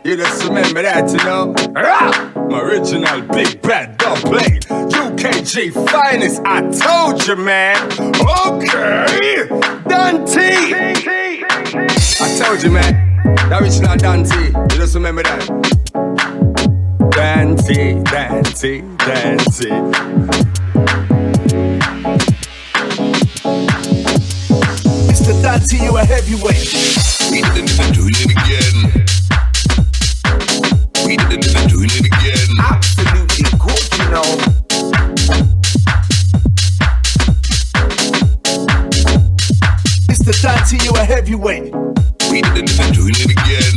You just remember that, you know? My original big bad dub play. UKG finest, I told you, man. Okay, Dante. I told you, man. The original Dante. You just remember that? Dante, Dante, Dante. Mr. Dante, you a heavyweight. We didn't doing it again. We didn't doing it again. Absolutely good, you know. Mr. Dante, you a heavyweight. We didn't doing it again.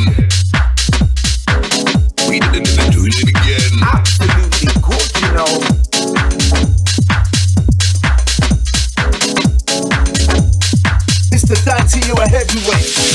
We didn't doing it again. Absolutely good, you know. Mr. Dante, you a heavyweight.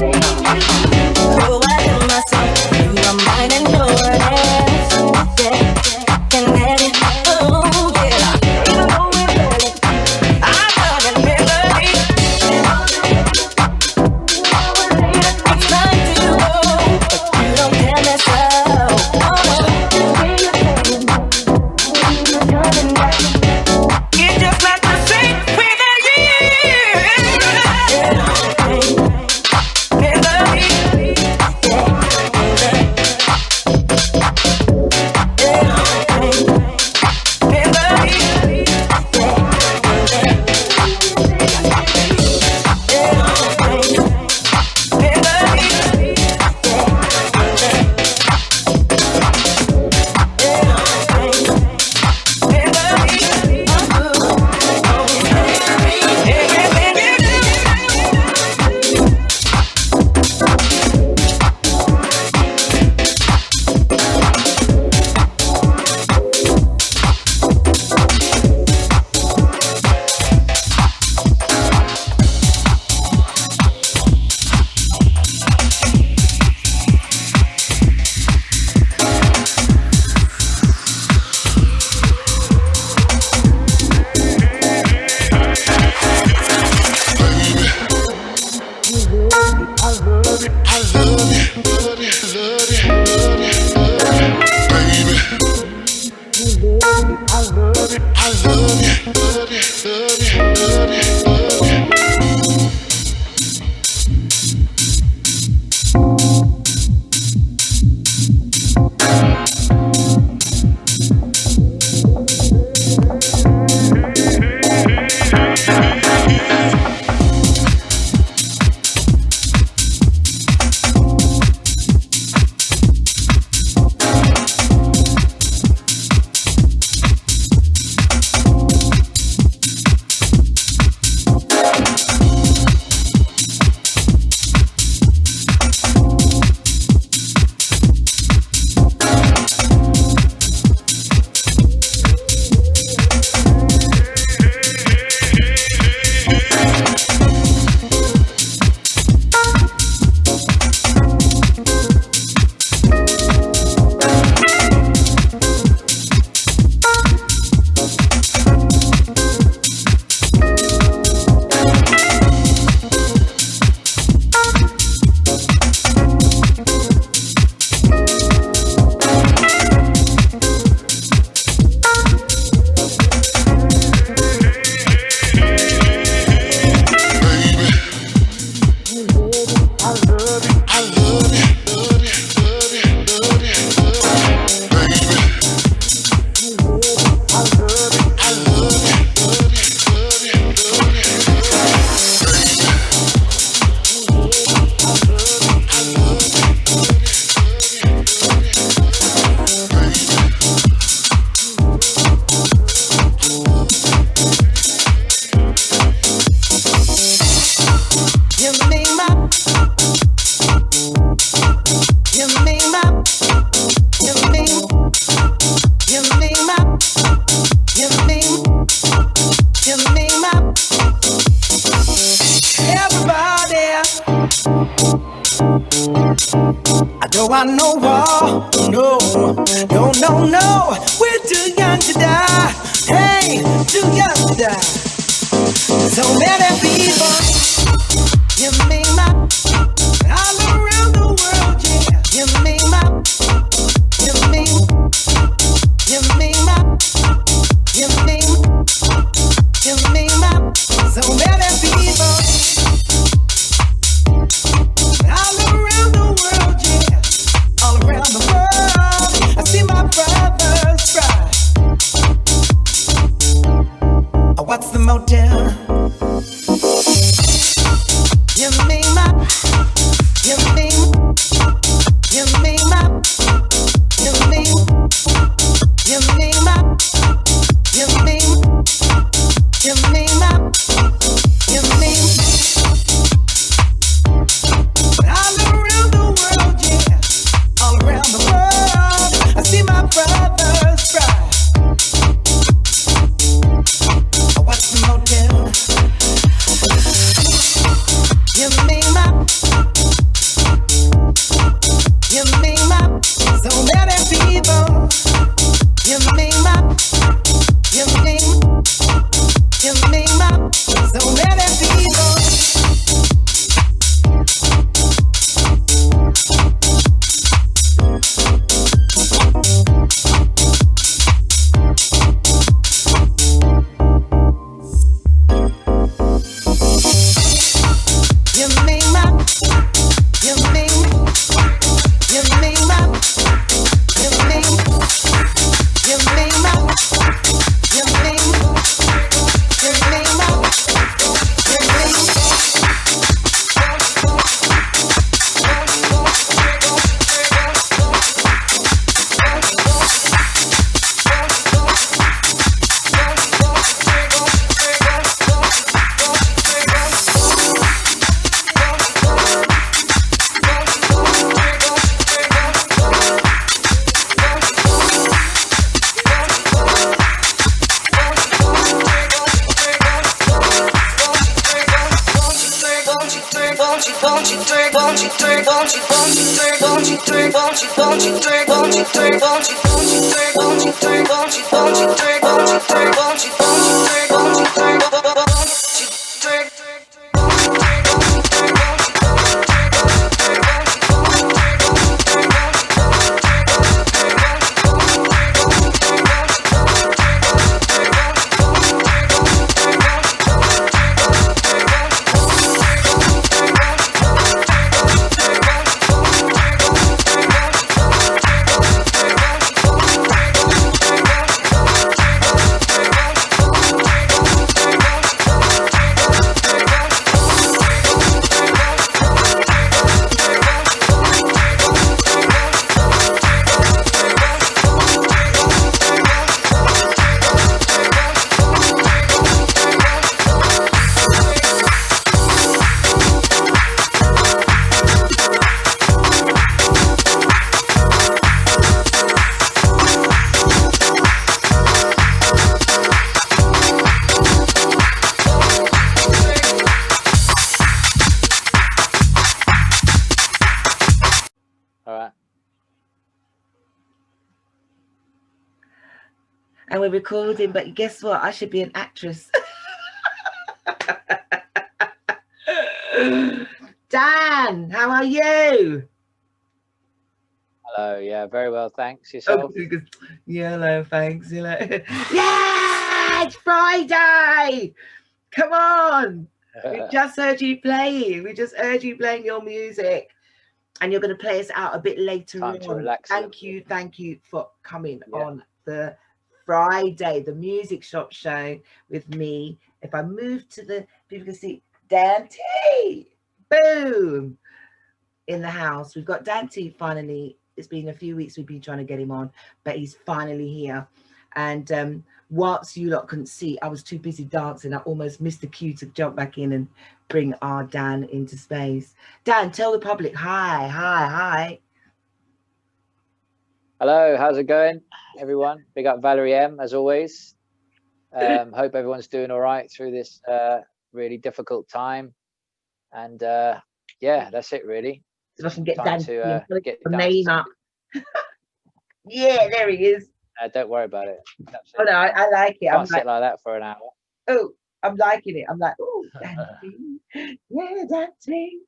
Oh, I tell myself, you are mine and no one else. Yeah, can let it. Oh, yeah. Even though we're ready, I'm talking melody. I'm trying to go, but you don't tell me so. It's just like the same without No, I know all. No, no, no, no. We're too young to die. Hey, too young to die. So many people, you mean my all around the world, yeah. You mean my, you mean my, you mean my. So many people, all around the world, yeah. All around the world, I see my brothers cry. What's the motel? You mean my, you mean my, you mean my, you mean my, you mean my, you mean all around the world, yeah, all around the world, I see my brothers cry. What's the motel? You mean my, You make my, you make, you make my, you make, you make my, you make. And we're recording, but guess what? I should be an actress. Dan, how are you? Hello, yeah, very well, thanks. Yourself? Oh, yeah, hello, thanks. Hello. Yeah, it's Friday. Come on. We just heard you playing. We just heard you playing your music. And you're going to play us out a bit later on. Thank you for coming on the Friday, the Music Shop show with me. If I move to the, people can see Dante, boom, in the house. We've got Dante finally. It's been a few weeks we've been trying to get him on, but he's finally here. And whilst you lot couldn't see, I was too busy dancing. I almost missed the cue to jump back in and bring our Dan into space. Dan, tell the public hi. Hello, how's it going, everyone? Big up Valerie M, as always. Hope everyone's doing all right through this really difficult time. And yeah, that's it, really. So I can get Dan to get the name up. Yeah, there he is. Don't worry about it. Oh no, I like it. Can't sit like that for an hour. Oh, I'm liking it. I'm like, oh, Dante. Yeah, Dante. I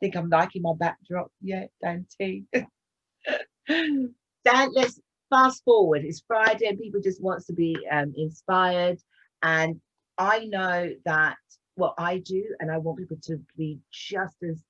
think I'm liking my backdrop. Yeah, Dante. Dan, let's fast forward. It's Friday and people just want to be inspired. And I know that what I do, and I want people to be just as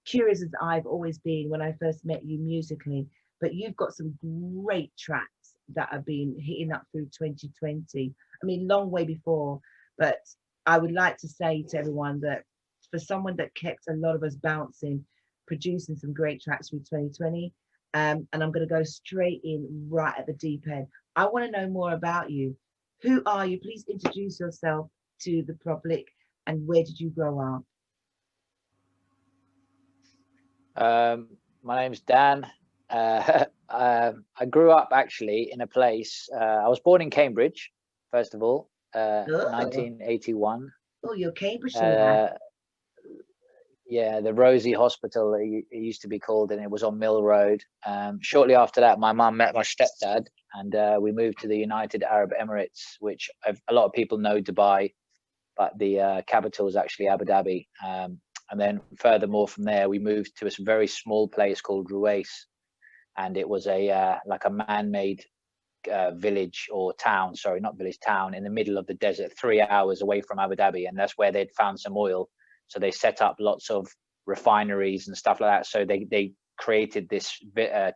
curious as I've always been when I first met you musically. But you've got some great tracks that have been hitting up through 2020. I mean, long way before. But I would like to say to everyone that for someone that kept a lot of us bouncing, producing some great tracks through 2020, and I'm going to go straight in right at the deep end. I want to know more about you. Who are you? Please introduce yourself to the public, and where did you grow up? My name's Dan. I grew up actually in a place. I was born in Cambridge, first of all, 1981. Oh, you're Cambridge. Yeah, the Rosie Hospital, it used to be called, and it was on Mill Road. Shortly after that, my mum met my stepdad, and we moved to the United Arab Emirates, which a lot of people know Dubai, but the capital is actually Abu Dhabi. And then furthermore from there, we moved to a very small place called Ruwais, and it was like a man-made village or town, sorry, not village, town in the middle of the desert, 3 hours away from Abu Dhabi, and that's where they'd found some oil. So they set up lots of refineries and stuff like that. So they created this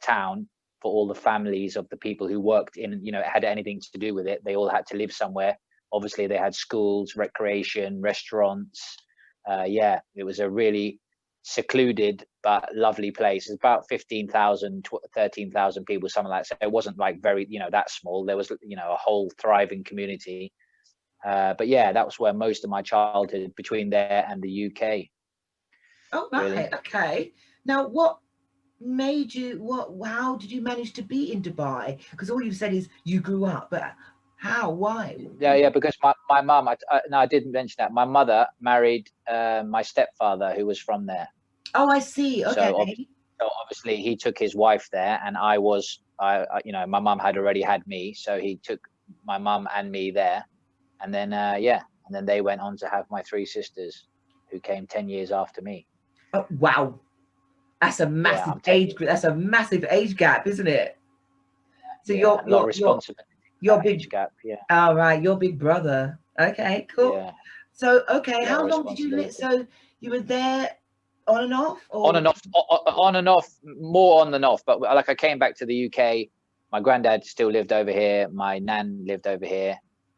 town for all the families of the people who worked in, you know, had anything to do with it. They all had to live somewhere. Obviously, they had schools, recreation, restaurants. Yeah, it was a really secluded but lovely place. It's about 15,000, 13,000 people, something like that. So it wasn't like very, you know, that small. There was, you know, a whole thriving community. But yeah, that was where most of my childhood, between there and the UK. Oh, right. Really. Okay. Now, what made you, how did you manage to be in Dubai? Because all you've said is you grew up, but how, why? Yeah, because my mum, no, I didn't mention that. My mother married my stepfather, who was from there. Oh, I see. Okay. So obviously he took his wife there, and I you know, my mum had already had me, so he took my mum and me there, and then yeah, and then they went on to have my 3 sisters, who came 10 years after me. Oh, wow. That's a massive age group. That's a massive age gap, isn't it? So yeah, a lot of responsibility. Your big age gap, yeah. All right, your big brother. Okay, cool. Yeah. So, okay, how long did you live? So you were there on and off? Or? On and off, more on than off. But like, I came back to the UK. My granddad still lived over here. My nan lived over here.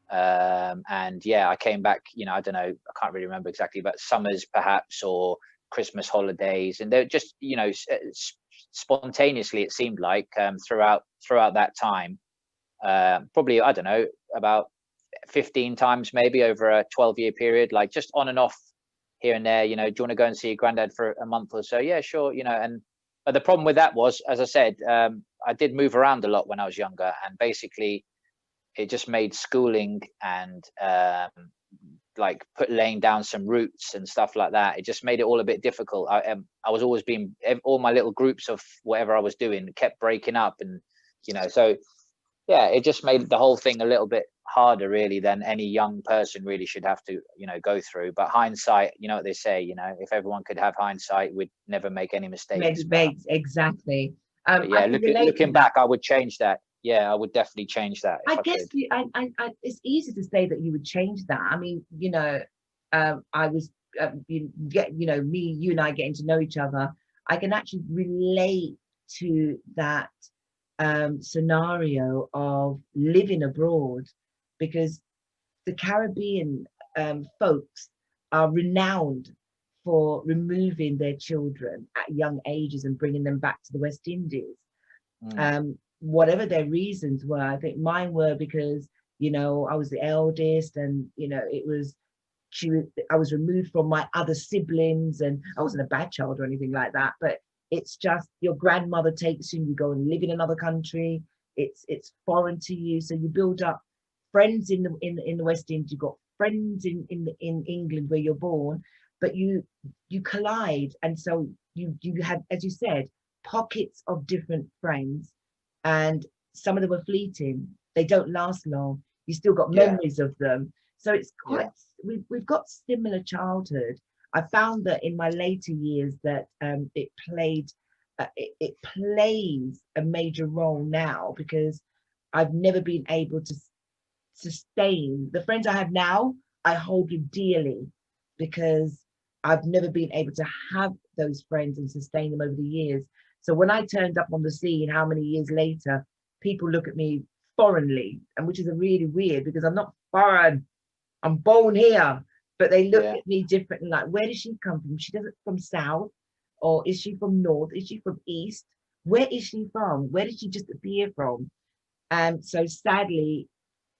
And yeah, I came back, you know, I don't know, I can't really remember exactly, but summers perhaps, or Christmas holidays. And they're just, you know, spontaneously, it seemed like, throughout that time. Probably, I don't know, about 15 times maybe over a 12-year period, like just on and off here and there. You know, do you want to go and see your granddad for a month or so? Yeah, sure. You know, but the problem with that was, as I said, I did move around a lot when I was younger, and basically it just made schooling and like laying down some roots and stuff like that, it just made it all a bit difficult. I was always being, all my little groups of whatever I was doing kept breaking up, and you know, so yeah, it just made the whole thing a little bit harder really than any young person really should have to, you know, go through. But hindsight, you know what they say, you know, if everyone could have hindsight, we'd never make any mistakes. Exactly. Yeah, looking back, I would change that. Yeah, I would definitely change that. I guess it's easy to say that you would change that. I mean, you know, I was, you know, you and I getting to know each other, I can actually relate to that scenario of living abroad, because the Caribbean folks are renowned for removing their children at young ages and bringing them back to the West Indies. Whatever their reasons were, I think mine were because, you know, I was the eldest, and you know, I was removed from my other siblings, and I wasn't a bad child or anything like that, but it's just your grandmother takes you, you go and live in another country, it's foreign to you, so you build up friends in the West Indies, you've got friends in England where you're born, but you collide, and so you had, as you said, pockets of different friends, and some of them are fleeting, they don't last long, you still got memories of them, so it's quite, we've got similar childhood. I found that in my later years that it plays a major role now, because I've never been able to sustain the friends I have now. I hold you dearly because I've never been able to have those friends and sustain them over the years. So when I turned up on the scene, how many years later, people look at me foreignly, and which is really weird because I'm not foreign, I'm born here. But they look at me differently, like, where does she come from? She doesn't from South, or is she from North? Is she from East? Where is she from? Where did she just appear from? And so sadly,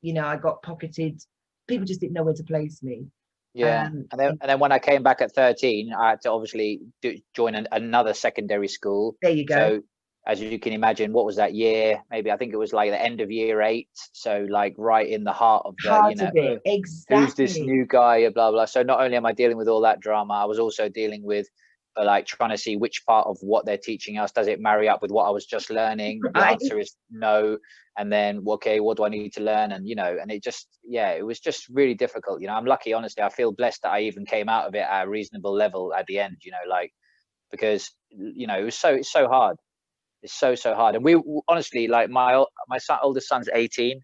you know, I got pocketed. People just didn't know where to place me. Yeah, and then when I came back at 13, I had to obviously join another secondary school. There you go. So as you can imagine, what was that year? Maybe I think it was like the end of year 8. So like right in the heart of the, you know, exactly. Who's this new guy? Blah blah. So not only am I dealing with all that drama, I was also dealing with like trying to see which part of what they're teaching us does it marry up with what I was just learning. The answer is no. And then okay, what do I need to learn? And you know, and it just, yeah, it was just really difficult. You know, I'm lucky, honestly. I feel blessed that I even came out of it at a reasonable level at the end. You know, like, because you know, it's so hard. It's so hard. And we honestly, like, my oldest son's 18,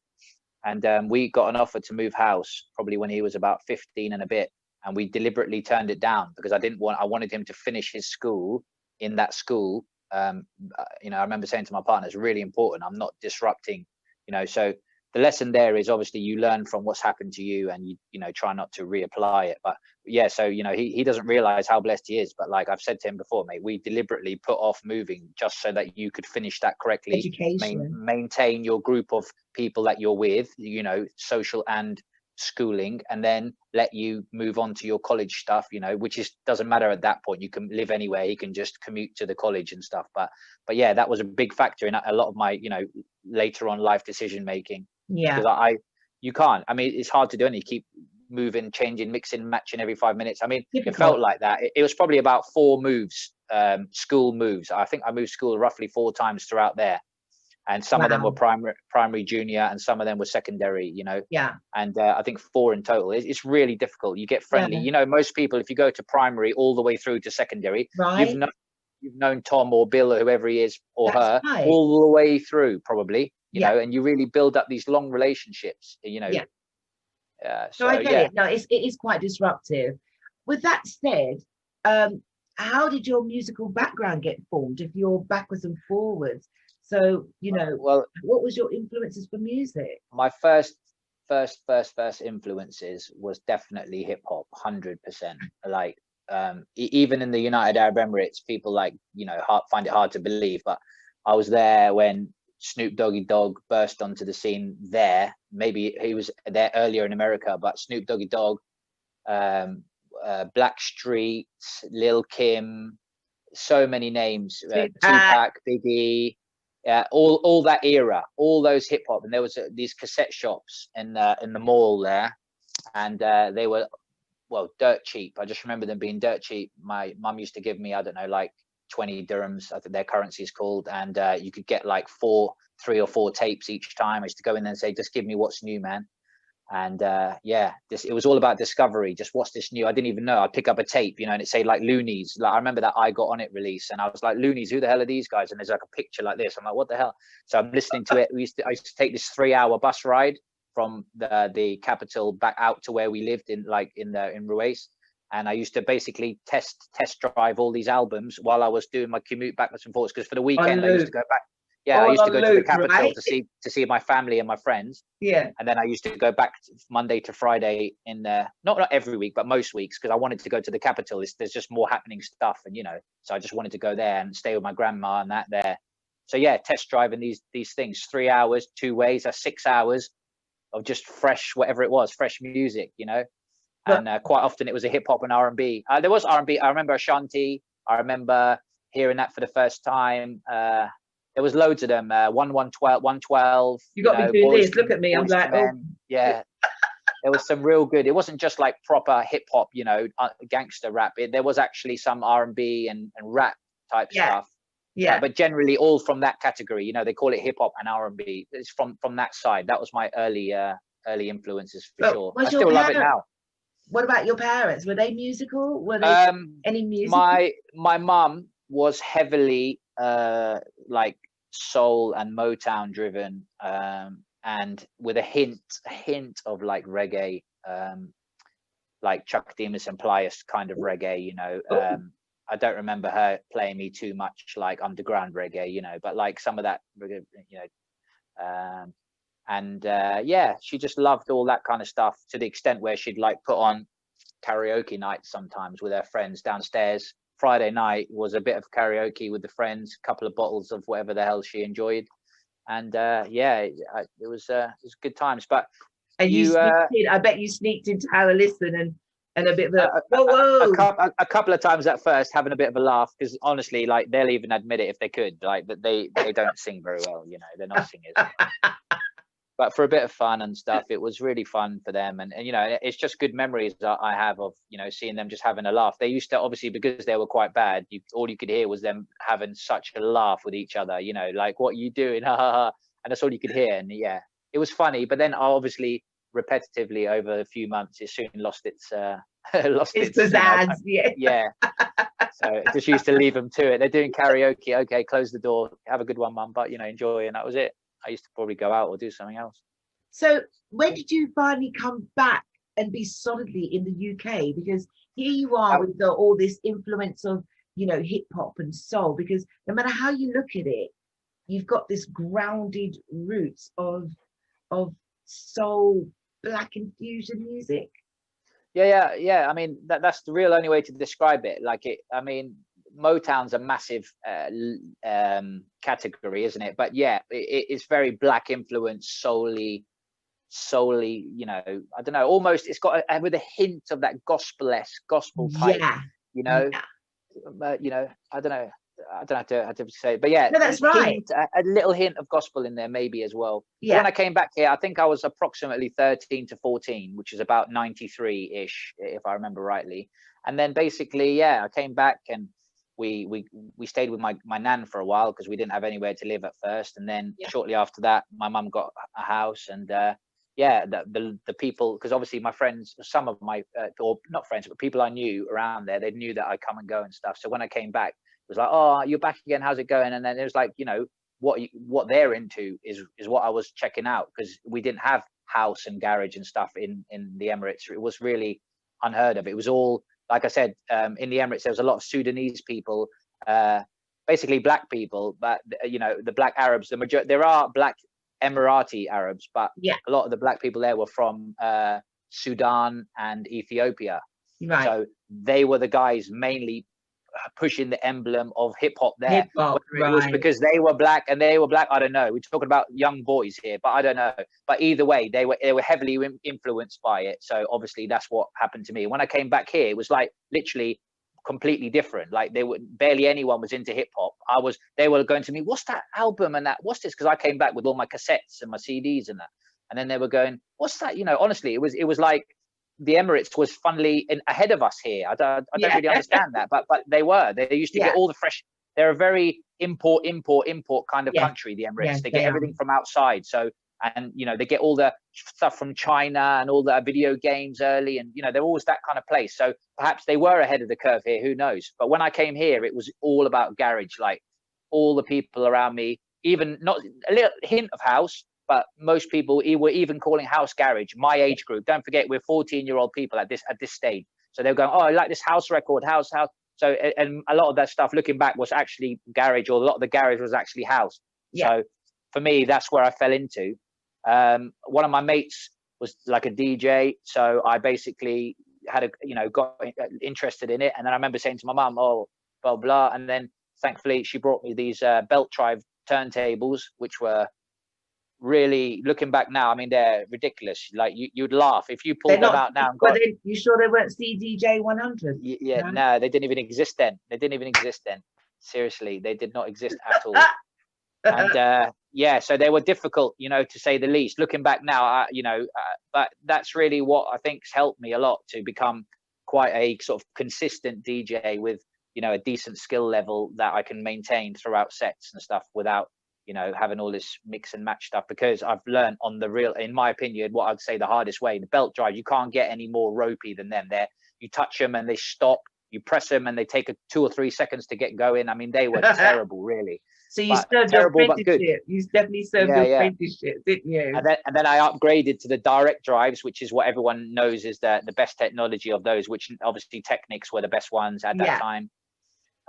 and we got an offer to move house probably when he was about 15 and a bit. and we deliberately turned it down because I wanted him to finish his school in that school. You know, I remember saying to my partner, it's really important, I'm not disrupting, you know. So the lesson there is obviously you learn from what's happened to you, and you know, try not to reapply it. But yeah, so you know, he doesn't realize how blessed he is, but like I've said to him before, mate, we deliberately put off moving just so that you could finish that correctly. Education. Maintain your group of people that you're with, you know, social and schooling, and then let you move on to your college stuff, you know, which doesn't matter at that point. You can live anywhere, he can just commute to the college and stuff. But yeah, that was a big factor in a lot of my, you know, later on life decision making. Yeah. Because you can't, I mean, it's hard to do, and you keep moving, changing, mixing, matching every 5 minutes. I mean, Difficult. It felt like that. It was probably about 4 moves, school moves. I think I moved school roughly 4 times throughout there. And some of them were primary, junior, and some of them were secondary, you know. Yeah. And I think 4 in total. It's really difficult. You get friendly. Yeah. You know, most people, if you go to primary all the way through to secondary, Right. you've known Tom or Bill or whoever he is, or That's her, right. all the way through, probably, you Yeah. know, and you really build up these long relationships, you know. Yeah. So I get yeah. it. No, it is quite disruptive. With that said, how did your musical background get formed if you're backwards and forwards? So, you know, Well, what was your influences for music? my first influences was definitely hip hop, 100%. Like, even in the United Arab Emirates, people, like, you know, find it hard to believe, but I was there when Snoop Doggy Dogg burst onto the scene there. Maybe he was there earlier in America, but Snoop Doggy Dogg, Blackstreet, Lil Kim, so many names, Tupac, Biggie, all that era, all those hip hop. And there was these cassette shops in the mall there, and they were, well, dirt cheap. I just remember them being dirt cheap. My mum used to give me, I don't know, like 20 dirhams, I think their currency is called, and you could get like 3 or 4 tapes each time. I used to go in there and say, just give me what's new, man. And yeah, it was all about discovery. Just what's this new? I didn't even know. I'd pick up a tape, you know, and it'd say like Loonies. Like, I remember that I Got On It release, and I was like, Loonies, who the hell are these guys? And there's like a picture like this. I'm like, what the hell? So I'm listening to it. I used to take this 3-hour bus ride from the capital back out to where we lived in Ruwais. And I used to basically test drive all these albums while I was doing my commute backwards and forwards. Because for the weekend, I used to go back. Yeah, I used to go to the capital, right? to see my family and my friends. Yeah. And then I used to go back Monday to Friday in not every week, but most weeks, because I wanted to go to the capital. There's just more happening stuff, and you know, so I just wanted to go there and stay with my grandma and that there. So yeah, test driving these things, 3 hours, 2 ways, that's 6 hours of just fresh, whatever it was, fresh music, you know. And quite often it was a hip hop and R&B. There was R&B. I remember Ashanti. I remember hearing that for the first time. There was loads of them. 112. You got me doing this. Look at me. I'm like, oh. Yeah. There was some real good. It wasn't just like proper hip hop, you know, gangster rap. There was actually some R&B and rap type stuff. Yeah. But generally all from that category. You know, they call it hip hop and R&B. It's from that side. That was my early influences for sure. I still love it now. What about your parents? Were they musical? Were they any music? My mum was heavily like soul and Motown driven, and with a hint of like reggae, like Chuck Demus and Pliers kind of reggae, you know. I don't remember her playing me too much like underground reggae, you know, but like some of that, you know. And yeah, she just loved all that kind of stuff, to the extent where she'd like put on karaoke nights sometimes with her friends downstairs. Friday night was a bit of karaoke with the friends, a couple of bottles of whatever the hell she enjoyed, and yeah, it was good times. But you sneaked in, I bet you sneaked in to have a listen and a bit of a couple of times at first, having a bit of a laugh, because honestly, like, they'll even admit it if they could, like, that they don't sing very well, you know, they're not singers. But for a bit of fun and stuff, it was really fun for them. And you know, it's just good memories that I have of, you know, seeing them just having a laugh. They used to, obviously, because they were quite bad, all you could hear was them having such a laugh with each other, you know, like, what are you doing? And that's all you could hear. And yeah, it was funny. But then obviously, repetitively over a few months, it soon lost its pizzazz. You know, yeah. So just used to leave them to it. They're doing karaoke. Okay, close the door. Have a good one, mum. But, you know, enjoy. And that was it. I used to probably go out or do something else. So when did you finally come back and be solidly in the UK, because here you are with all this influence of, you know, hip hop and soul, because no matter how you look at it, you've got this grounded roots of soul, black infusion music. Yeah. I mean, that's the real only way to describe it. Like I mean, Motown's a massive category, isn't it? But yeah, it's very black influence, solely, you know, I don't know, almost it's got with a hint of that gospel-esque, gospel type, you know. You know, I don't know how to say it, but yeah, no, that's right. A little hint of gospel in there maybe as well. Yeah. When I came back here, I think I was approximately 13 to 14, which is about 93-ish, if I remember rightly. And then basically, yeah, I came back and we stayed with my nan for a while because we didn't have anywhere to live at first. And then shortly after that, my mum got a house, and yeah, the people, because obviously my friends, some of my or not friends, but people I knew around there, they knew that I'd come and go and stuff. So when I came back, it was like, oh, you're back again, how's it going? And then it was like, you know, what they're into is what I was checking out, because we didn't have house and garage and stuff in the Emirates. It was really unheard of. It was all, like I said, in the Emirates there was a lot of Sudanese people, basically black people, but you know, the black Arabs, the majority, there are black Emirati Arabs, but a lot of the black people there were from Sudan and Ethiopia. Right. So they were the guys mainly pushing the emblem of hip hop there. Hip-hop, It was because they were black and they were black. I don't know. We're talking about young boys here, but I don't know. But either way, they were heavily influenced by it. So obviously that's what happened to me. When I came back here, it was like literally completely different. Like they were barely anyone was into hip hop. They were going to me, what's that album and that? What's this? Because I came back with all my cassettes and my CDs and that. And then they were going, what's that? You know, honestly, it was like the Emirates was funnily ahead of us here. I don't really understand that, but they used to get all the fresh. They're a very import kind of country, the Emirates. They get everything from outside. So, and you know, they get all the stuff from China and all the video games early, and you know, they're always that kind of place. So perhaps they were ahead of the curve here, who knows? But when I came here, it was all about garage. Like all the people around me, even not a little hint of house, but most people were even calling house garage. My age group, don't forget, we're 14-year-old people at this stage. So they're going, oh, I like this house record, house. So, and a lot of that stuff, looking back, was actually garage, or a lot of the garage was actually house. So for me, that's where I fell into. One of my mates was like a DJ, so I basically got interested in it. And then I remember saying to my mum, oh, blah blah, and then thankfully she brought me these belt drive turntables, which were really, looking back now, I mean, they're ridiculous. Like you'd laugh if you pulled them out now. But you sure they weren't CDJ 100? Yeah, no, they didn't even exist then. Seriously, they did not exist at all. And so they were difficult, to say the least. Looking back now, but that's really what I think's helped me a lot to become quite a sort of consistent DJ with, a decent skill level that I can maintain throughout sets and stuff without, having all this mix and match stuff, because I've learned on the real, in my opinion, what I'd say the hardest way, the belt drive, you can't get any more ropey than them. You touch them and they stop, you press them and they take 2 or 3 seconds to get going. I mean, they were terrible, really. So you served your apprenticeship. You definitely served your apprenticeship, didn't you? And then I upgraded to the direct drives, which is what everyone knows is the best technology of those, which obviously Technics were the best ones at that time.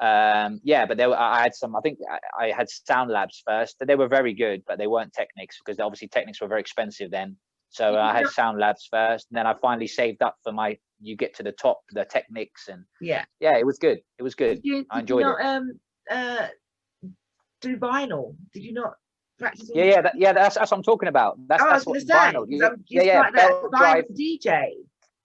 But I had some, I think I had Sound Labs first. They were very good, but they weren't Technics, because obviously Technics were very expensive then. So I had Sound Labs first, and then I finally saved up for you get to the top, the Technics, and it was good. It was good. I enjoyed it. Do vinyl? Did you not practice? That's what I'm talking about. That's what vinyl. Belt drive DJ.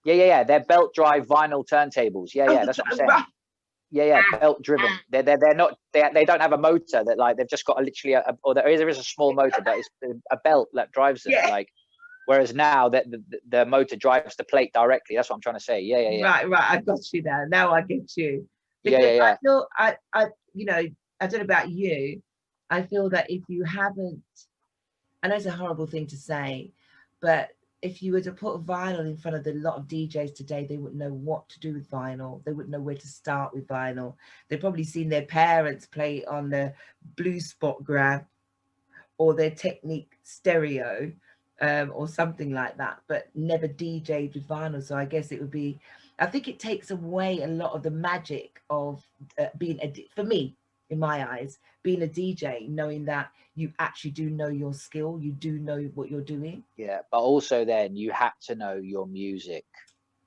Yeah. They're belt drive vinyl turntables. That's what I'm saying. Belt driven. They're not. They don't have a motor. That like they've just got literally there is a small motor, but it's a belt that drives them. Like, whereas now that the motor drives the plate directly. That's what I'm trying to say. Yeah. Right. I got you now. Now I get you. Because I feel I don't know about you. I feel that if you haven't, I know it's a horrible thing to say, but if you were to put vinyl in front of a lot of DJs today, they wouldn't know what to do with vinyl. They wouldn't know where to start with vinyl. They've probably seen their parents play on the Blue Spot grab or their Technique stereo, or something like that, but never DJ'd with vinyl. So I guess it would be, I think it takes away a lot of the magic of being for me, in my eyes, being a DJ, knowing that you actually do know your skill, you do know what you're doing. Yeah, but also then you had to know your music.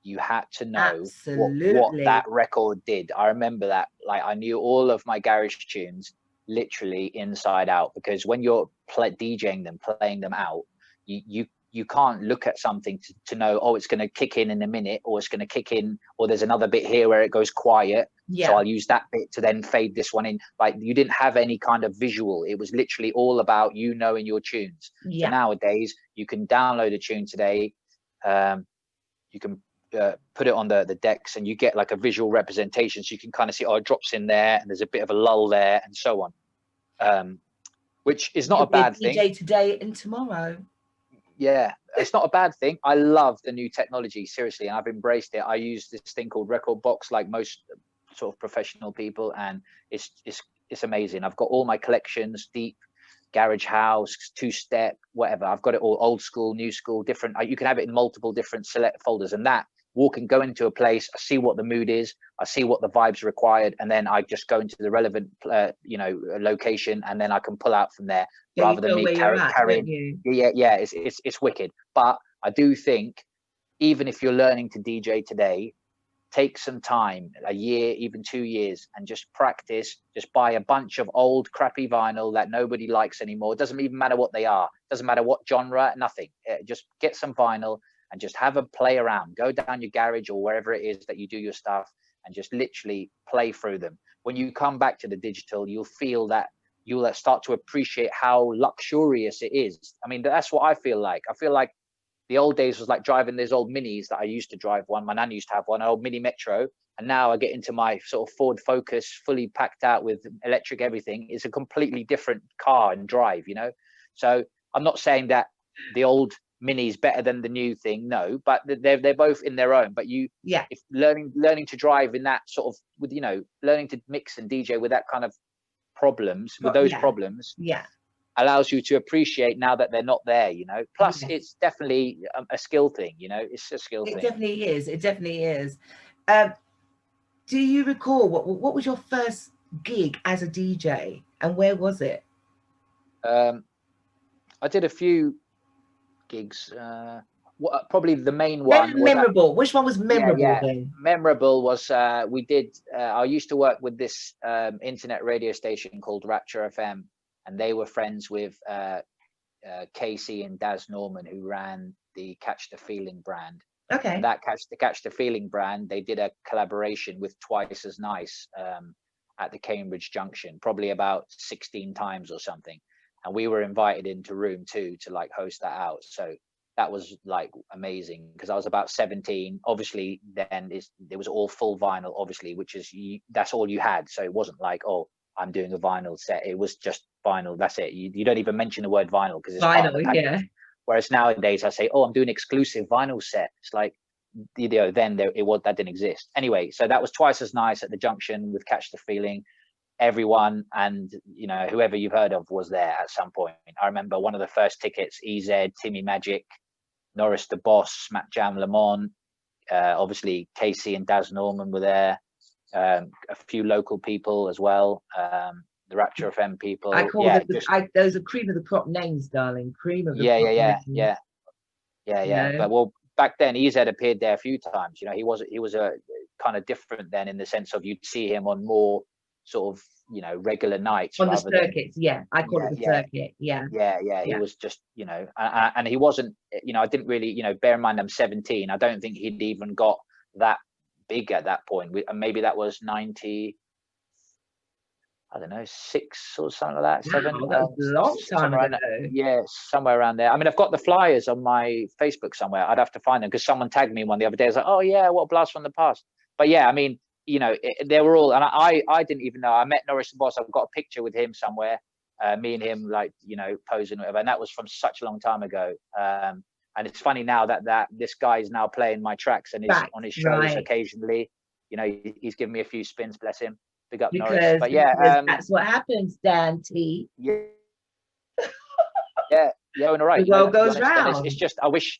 You had to know what Absolutely. that record did. I remember that. Like, I knew all of my garage tunes literally inside out, because when you're DJing them, playing them out, you can't look at something to know, oh, it's going to kick in a minute, or it's going to kick in, or there's another bit here where it goes quiet. Yeah. So I'll use that bit to then fade this one in. Like, you didn't have any kind of visual. It was literally all about you knowing your tunes. Yeah. So nowadays you can download a tune today. You can put it on the decks, and you get like a visual representation. So you can kind of see, oh, it drops in there, and there's a bit of a lull there, and so on. Which is not a bad thing. DJ today and tomorrow. Yeah, it's not a bad thing. I love the new technology, seriously, and I've embraced it. I use this thing called Record Box, like most sort of professional people, and it's amazing. I've got all my collections, deep, garage house, two-step, whatever. I've got it all, old school, new school, different. You can have it in multiple different select folders, and that go into a place, I see what the mood is, I see what the vibes required, and then I just go into the relevant location, and then I can pull out from there, rather than me carrying. Yeah, it's wicked. But I do think, even if you're learning to DJ today, take some time, a year, even 2 years, and just practice. Just buy a bunch of old crappy vinyl that nobody likes anymore. It doesn't even matter what they are, doesn't matter what genre, nothing. Just get some vinyl and just have a play around. Go down your garage or wherever it is that you do your stuff, and just literally play through them. When you come back to the digital, you'll feel that you'll start to appreciate how luxurious it is. I mean, that's what I feel like. I feel like the old days was like driving these old minis that I used to drive one. My nan used to have one, an old mini Metro. And now I get into my sort of Ford Focus, fully packed out with electric everything. It's a completely different car and drive, So I'm not saying that the old mini is better than the new thing, no, but they're both in their own. But if learning to drive in that sort of, with learning to mix and DJ with that kind of problems, allows you to appreciate now that they're not there, plus it's definitely a skill thing, it's a skill thing. It definitely is. Do you recall what was your first gig as a DJ, and where was it? I did a few gigs. Probably the main one was memorable. Which one was memorable then? Memorable was we did I used to work with this internet radio station called Rapture FM, and they were friends with Casey and Daz Norman, who ran the Catch the Feeling brand. Okay. And that Catch the Feeling brand, they did a collaboration with Twice as Nice at the Cambridge Junction, probably about 16 times or something. And we were invited into room 2 to like host that out. So that was like amazing, because I was about 17. Obviously, then it was all full vinyl, obviously, which is that's all you had. So it wasn't like, oh, I'm doing a vinyl set. It was just vinyl. That's it. You don't even mention the word vinyl, because it's vinyl. Yeah. Whereas nowadays I say, oh, I'm doing exclusive vinyl set. It's like, then that didn't exist. Anyway, so that was Twice as Nice at the Junction with Catch the Feeling. Everyone and whoever you've heard of was there at some point. I remember one of the first tickets, EZ, Timmy Magic, Norris the Boss, Matt Jam Lamont, obviously Casey and Daz Norman were there, a few local people as well, the Rapture FM people. I call those are cream of the crop names, darling. Cream of the crop. Yeah. But well, back then EZ appeared there a few times. He was a kind of different then, in the sense of you'd see him on more sort of regular nights on the circuits. I call it the circuit. He was just and he wasn't I didn't really bear in mind I'm 17. I don't think he'd even got that big at that point. Maybe that was 90, I don't know, 6 or something like that. 7. That was a long time ago. Somewhere around there. I mean, I've got the flyers on my Facebook somewhere. I'd have to find them, because someone tagged me one the other day. I was like, oh yeah, what a blast from the past. But yeah, I mean, they were all, and I didn't even know. I met Norris the Boss. I've got a picture with him somewhere, me and him like posing, whatever, and that was from such a long time ago. And it's funny now that this guy is now playing my tracks and is on his shows occasionally. He's given me a few spins, bless him. Big up Norris. But yeah, that's what happens, Dan T. Yeah, Yeah, no, right. The world Let's be goes honest, and round. it's just I wish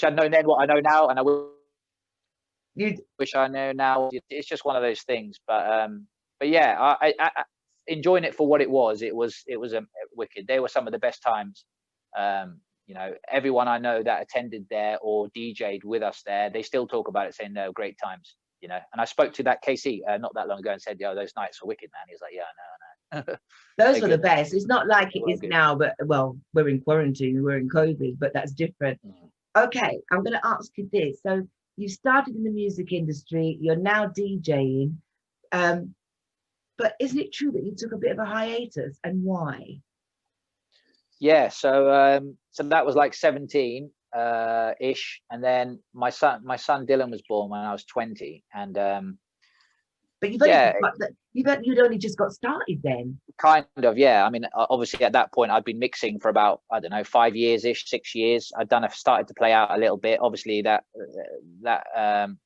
I'd known then what I know now, and I You, wish I know now. It's just one of those things. But yeah, I enjoying it for what it was. It was wicked. They were some of the best times. You know, everyone I know that attended there or DJ'd with us there, they still talk about it, saying no, great times. You know, and I spoke to that KC not that long ago and said, "Yo, those nights were wicked, man." He was like, "Yeah, I know." those They're were the good. best. It's not like They it were is good. now, but well, we're in quarantine, we're in COVID, but that's different. Okay, I'm going to ask you this. So you started in the music industry, you're now DJing, but isn't it true that you took a bit of a hiatus, and why? Yeah, so that was like 17 ish, and then my son Dylan was born when I was 20, and But yeah, you'd only just got started then. kind of, yeah. I mean, obviously at that point I'd been mixing for about, I don't know, 5 years ish, 6 years. Started to play out a little bit. Obviously that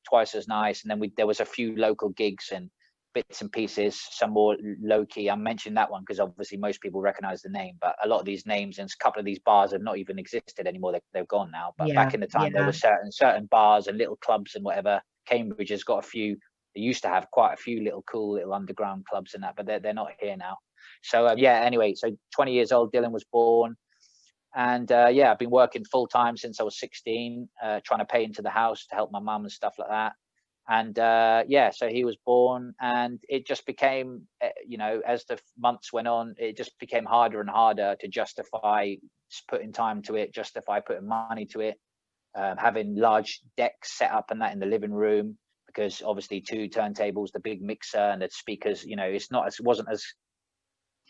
Twice as Nice, and then there was a few local gigs and bits and pieces, some more low key. I'm mentioning that one because obviously most people recognize the name, but a lot of these names and a couple of these bars have not even existed anymore. They've gone now. But Yeah, back in the time, there yeah. were certain bars and little clubs and whatever. Cambridge has got a few. They used to have quite a few little cool little underground clubs and that, but they're not here now. So yeah. Anyway, so 20 years old, Dylan was born, and yeah, I've been working full time since I was 16, trying to pay into the house to help my mum and stuff like that. And yeah, so he was born, and it just became, you know, as the months went on, it just became harder and harder to justify putting time to it, justify putting money to it, having large decks set up and that in the living room, because obviously 2 turntables, the big mixer and the speakers, you know, it wasn't as,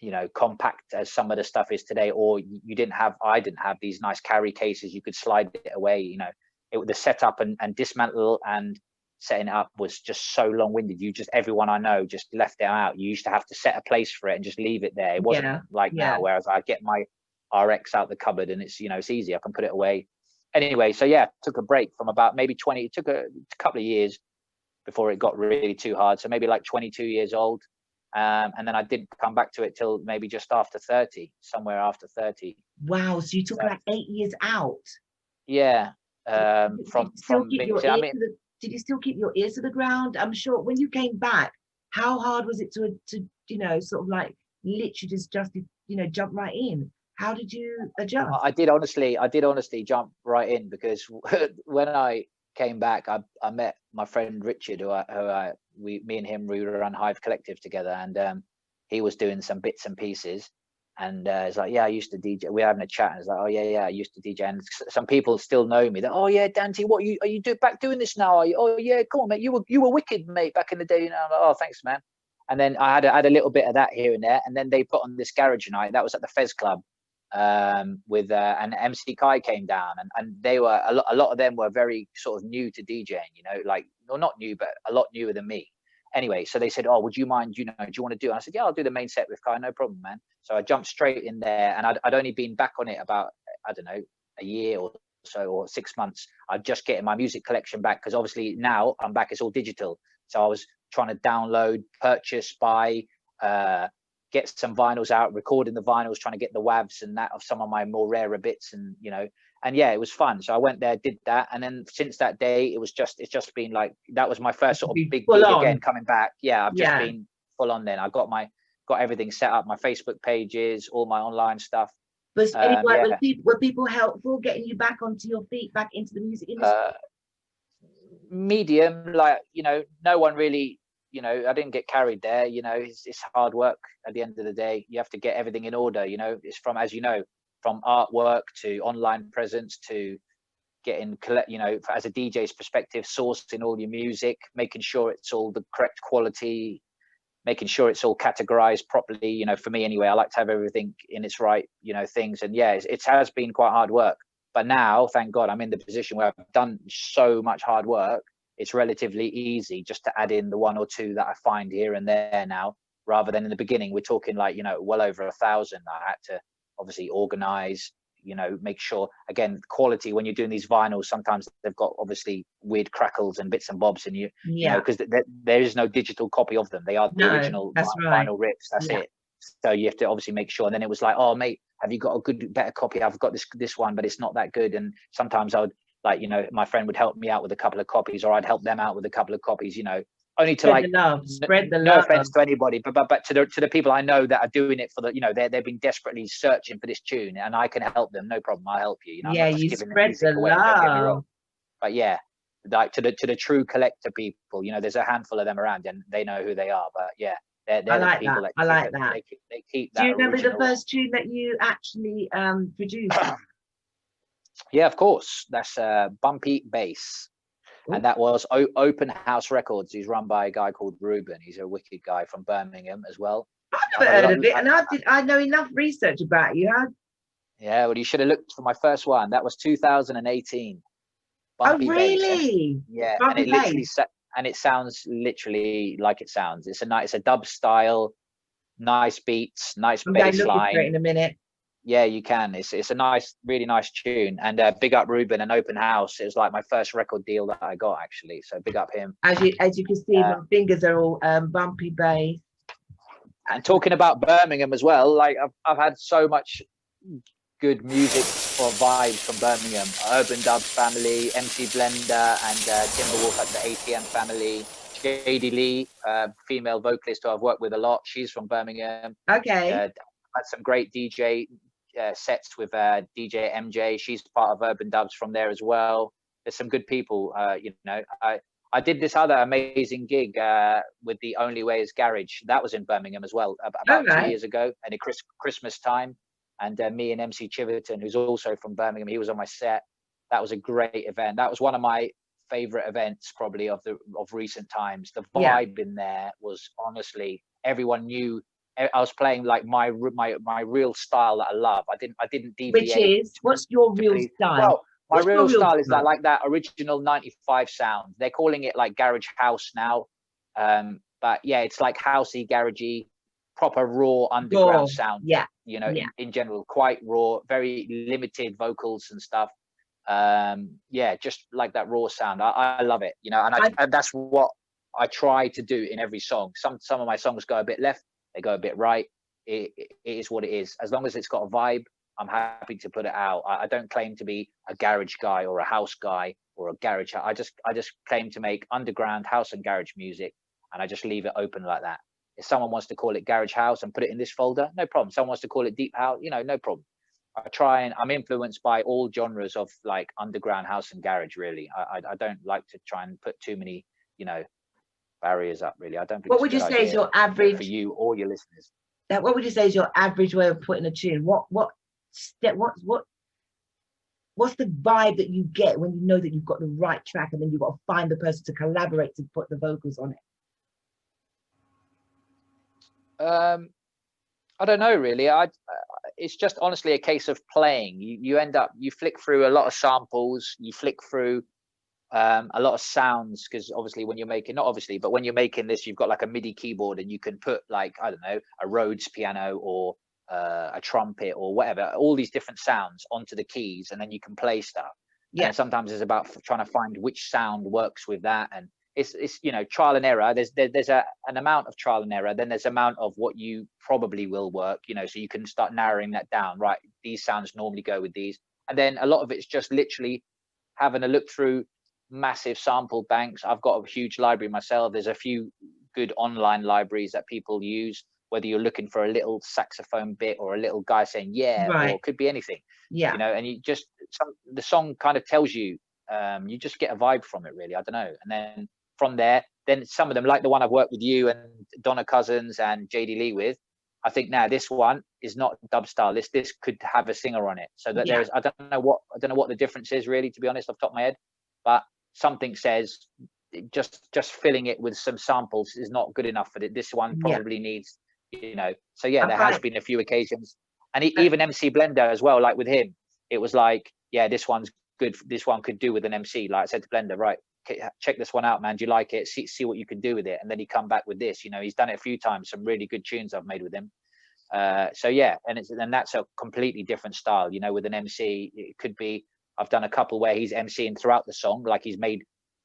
you know, compact as some of the stuff is today. Or I didn't have these nice carry cases you could slide it away, you know. The setup and dismantle and setting it up was just so long-winded. Everyone I know just left it out. You used to have to set a place for it and just leave it there. It wasn't like now, whereas I get my RX out the cupboard and it's, you know, it's easy. I can put it away. Anyway, so yeah, took a break from about maybe 20. It took a couple of years before it got really too hard. So maybe like 22 years old. And then I didn't come back to it till maybe just after 30, somewhere after 30. Wow, so you took like 8 years out. Yeah. Did you still keep your ears to the ground? I'm sure when you came back, how hard was it to you know, sort of like literally just you know, jump right in? How did you adjust? I did honestly jump right in, because when I came back, I met my friend Richard, me and him, we run Hive Collective together, and he was doing some bits and pieces. And it's like, yeah, I used to DJ. We're having a chat, and it's like, oh yeah, I used to DJ. And some people still know me. That, oh yeah, Dante, what are you back doing this now? Are you? Oh yeah, cool, mate. You were wicked, mate, back in the day. You know, I'm like, oh, thanks, man. And then I had a little bit of that here and there. And then they put on this garage night. That was at the Fez Club, with and MC Kai came down, and they were a lot of them were very sort of new to DJing. You know, like, well, not new, but a lot newer than me. Anyway, so they said, oh, would you mind, you know, do you want to do it? And I said, yeah, I'll do the main set with Kai, no problem, man. So I jumped straight in there, and I'd only been back on it about, I don't know, a year or so, or 6 months. I'm just getting my music collection back, because obviously now I'm back, it's all digital. So I was trying to download, purchase, buy, get some vinyls out, recording the vinyls, trying to get the WAVs and that of some of my more rarer bits, and, you know, and yeah, it was fun. So I went there, did that, and then since that day, it's just been like, that was my first sort of big gig again, coming back. Yeah, I've just been full on. Then I got everything set up, my Facebook pages, all my online stuff. Was were people helpful getting you back onto your feet, back into the music industry? Medium, like, you know, no one really, you know, I didn't get carried there. You know, it's hard work at the end of the day. You have to get everything in order. You know, it's from, as you know, from artwork to online presence to getting, you know, as a DJ's perspective, sourcing all your music, making sure it's all the correct quality, making sure it's all categorized properly. You know, for me anyway, I like to have everything in its right, you know, things. And yeah, it has been quite hard work. But now, thank God, I'm in the position where I've done so much hard work. It's relatively easy just to add in the 1 or 2 that I find here and there now, rather than in the beginning, we're talking like, you know, well over 1,000. I had to obviously organize, you know, make sure, again, quality, when you're doing these vinyls, sometimes they've got obviously weird crackles and bits and bobs, and you know, because there is no digital copy of them. They are the original vinyl rips. That's it. So you have to obviously make sure. And then it was like, oh mate, have you got a better copy? I've got this one, but it's not that good. And sometimes I would, like, you know, my friend would help me out with a couple of copies, or I'd help them out with a couple of copies, you know, only to Spread the love. Spread the no love. offense to anybody, but to the people I know that are doing it for the, you know, they've been desperately searching for this tune, and I can help them. No problem, I'll help you. You know, Yeah, I'm not you just giving spread music the away, don't get me love. wrong. But yeah, like to the true collector people, you know, there's a handful of them around, and they know who they are. But yeah, they're I the like people that. that I like that. they keep Do that you remember the original. first tune that you actually produced? Yeah, of course. That's Bumpy Bass. And that was Open House Records. He's run by a guy called Ruben. He's a wicked guy from Birmingham as well. I've never heard of it, and I know enough research about you. Yeah, well, you should have looked for my first one. That was 2018. Bumpy Oh, really? Bass. Yeah, Bumpy and it literally it sounds literally like it sounds. It's a dub style, nice beats, nice bass looking for it line. in a minute. Yeah, you can. It's a nice, really nice tune. And big up Ruben and Open House. It was like my first record deal that I got, actually. So big up him. As you can see, my fingers are all Bumpy Bass. And talking about Birmingham as well, like I've had so much good music or vibes from Birmingham. Urban Dubs family, MC Blender, and Timberwolf at the ATM family. JD Lee, female vocalist who I've worked with a lot. She's from Birmingham. Okay. Had some great DJ sets with DJ MJ. She's part of Urban Dubs from there as well. There's some good people. You know, I did this other amazing gig with The Only Way Is Garage. That was in Birmingham as well, about 2 years ago, and at Christmas time. And me and MC Chiverton, who's also from Birmingham, he was on my set. That was a great event. That was one of my favorite events, probably of recent times. The vibe in there was, honestly, everyone knew. I was playing like my real style that I love. I didn't deviate. Which is, what's your real style? Well, my real style is like that original 95 sound. They're calling it like garage house now. But yeah, it's like housey, garagey, proper raw underground sound. Yeah. You know, in general, quite raw, very limited vocals and stuff. Yeah, just like that raw sound. I love it, you know, and that's what I try to do in every song. Some of my songs go a bit left, they go a bit right. It is what it is. As long as it's got a vibe, I'm happy to put it out. I don't claim to be a garage guy or a house guy or a garage. I just claim to make underground house and garage music, and I just leave it open like that. If someone wants to call it garage house and put it in this folder, no problem. Someone wants to call it deep house, you know, no problem. I'm influenced by all genres of like underground house and garage, really. I don't like to try and put too many, you know, barriers up, really. I don't think. What would you say is your average for you or your listeners? What would you say is your average way of putting a tune? What's the vibe that you get when you know that you've got the right track, and then you've got to find the person to collaborate to put the vocals on it? I don't know, really. It's just honestly a case of playing. You flick through a lot of samples, you flick through a lot of sounds, because obviously when you're making, not obviously, but when you're making this, you've got like a MIDI keyboard, and you can put like, I don't know, a Rhodes piano or a trumpet or whatever, all these different sounds onto the keys, and then you can play stuff. Yeah. And sometimes it's about trying to find which sound works with that, and it's you know, trial and error. There's an amount of trial and error, then there's an amount of what you probably will work, you know, so you can start narrowing that down. Right, these sounds normally go with these, and then a lot of it's just literally having a look through massive sample banks. I've got a huge library myself. There's a few good online libraries that people use, whether you're looking for a little saxophone bit or a little guy saying or it could be anything, you know, and you just the song kind of tells you, you just get a vibe from it, really. I don't know. And then from there, then some of them, like the one I've worked with you and Donna Cousins and JD Lee with, I think now this one is not dub style. This could have a singer on it, so that there's I don't know what the difference is, really, to be honest, off the top of my head, but something says just filling it with some samples is not good enough for it. This one probably needs, you know. So yeah, there has been a few occasions, and even MC Blender as well. Like with him, it was like, yeah, this one's good. This one could do with an MC. Like I said to Blender, right, check this one out, man. Do you like it? See what you can do with it. And then he come back with this. You know, he's done it a few times. Some really good tunes I've made with him. So yeah, and that's a completely different style. You know, with an MC, it could be. I've done a couple where he's MCing throughout the song, like he's made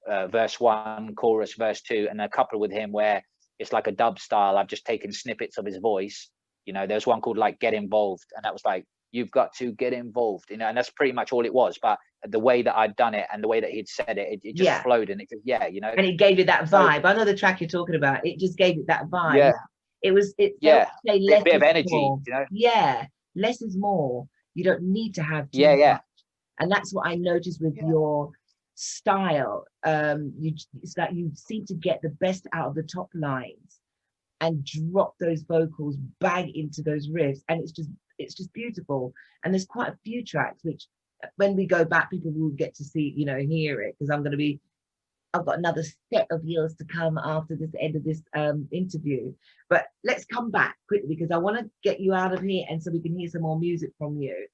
verse 1, chorus, verse 2, and a couple with him where it's like a dub style. I've just taken snippets of his voice. You know, there's one called like Get Involved, and that was like you've got to get involved, you know, and that's pretty much all it was. But the way that I'd done it and the way that he'd said it, it just flowed, and it just, you know, and it gave it that vibe. I know the track you're talking about. It just gave it that vibe. Yeah, it a bit of energy, more. you know. Yeah, less is more. You don't need to have too much. And that's what I noticed with your style. It's like you seem to get the best out of the top lines and drop those vocals back into those riffs, and it's just beautiful. And there's quite a few tracks which, when we go back, people will get to see, you know, hear it, because I've got another set of yours to come after this end of this interview. But let's come back quickly, because I want to get you out of here, and so we can hear some more music from you.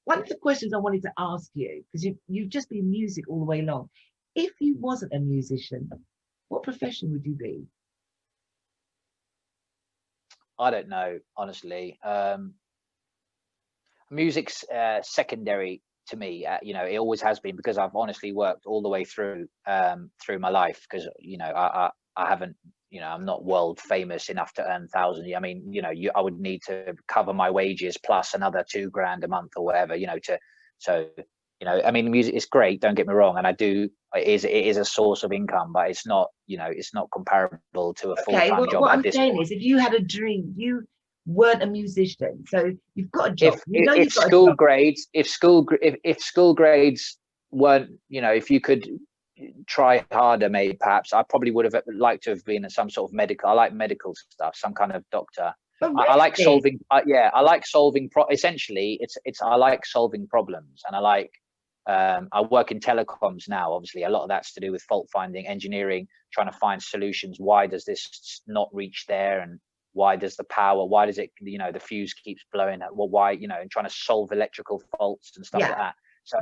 One of the questions I wanted to ask you, because you've just been music all the way long. If you wasn't a musician, what profession would you be? I don't know, honestly. Music's secondary to me. You know, it always has been, because I've honestly worked all the way through my life. Because, you know, I haven't, you know, I'm not world famous enough to earn thousands. I mean, you know, I would need to cover my wages plus another $2,000 a month or whatever, you know, so, you know, I mean, music is great, don't get me wrong, and it is a source of income, but it's not, you know, it's not comparable to a full-time job. What I'm saying is, if you had a dream, you weren't a musician, so you've got a job. If school grades weren't, you know, if you could try harder, maybe, perhaps I probably would have liked to have been in some sort of medical. I like medical stuff, some kind of doctor. I like solving. I like solving. Essentially, I like solving problems, and I like. I work in telecoms now. Obviously, a lot of that's to do with fault finding, engineering, trying to find solutions. Why does this not reach there, and why does the power? Why does it? You know, the fuse keeps blowing. Well, why? You know, and trying to solve electrical faults and stuff like that. So,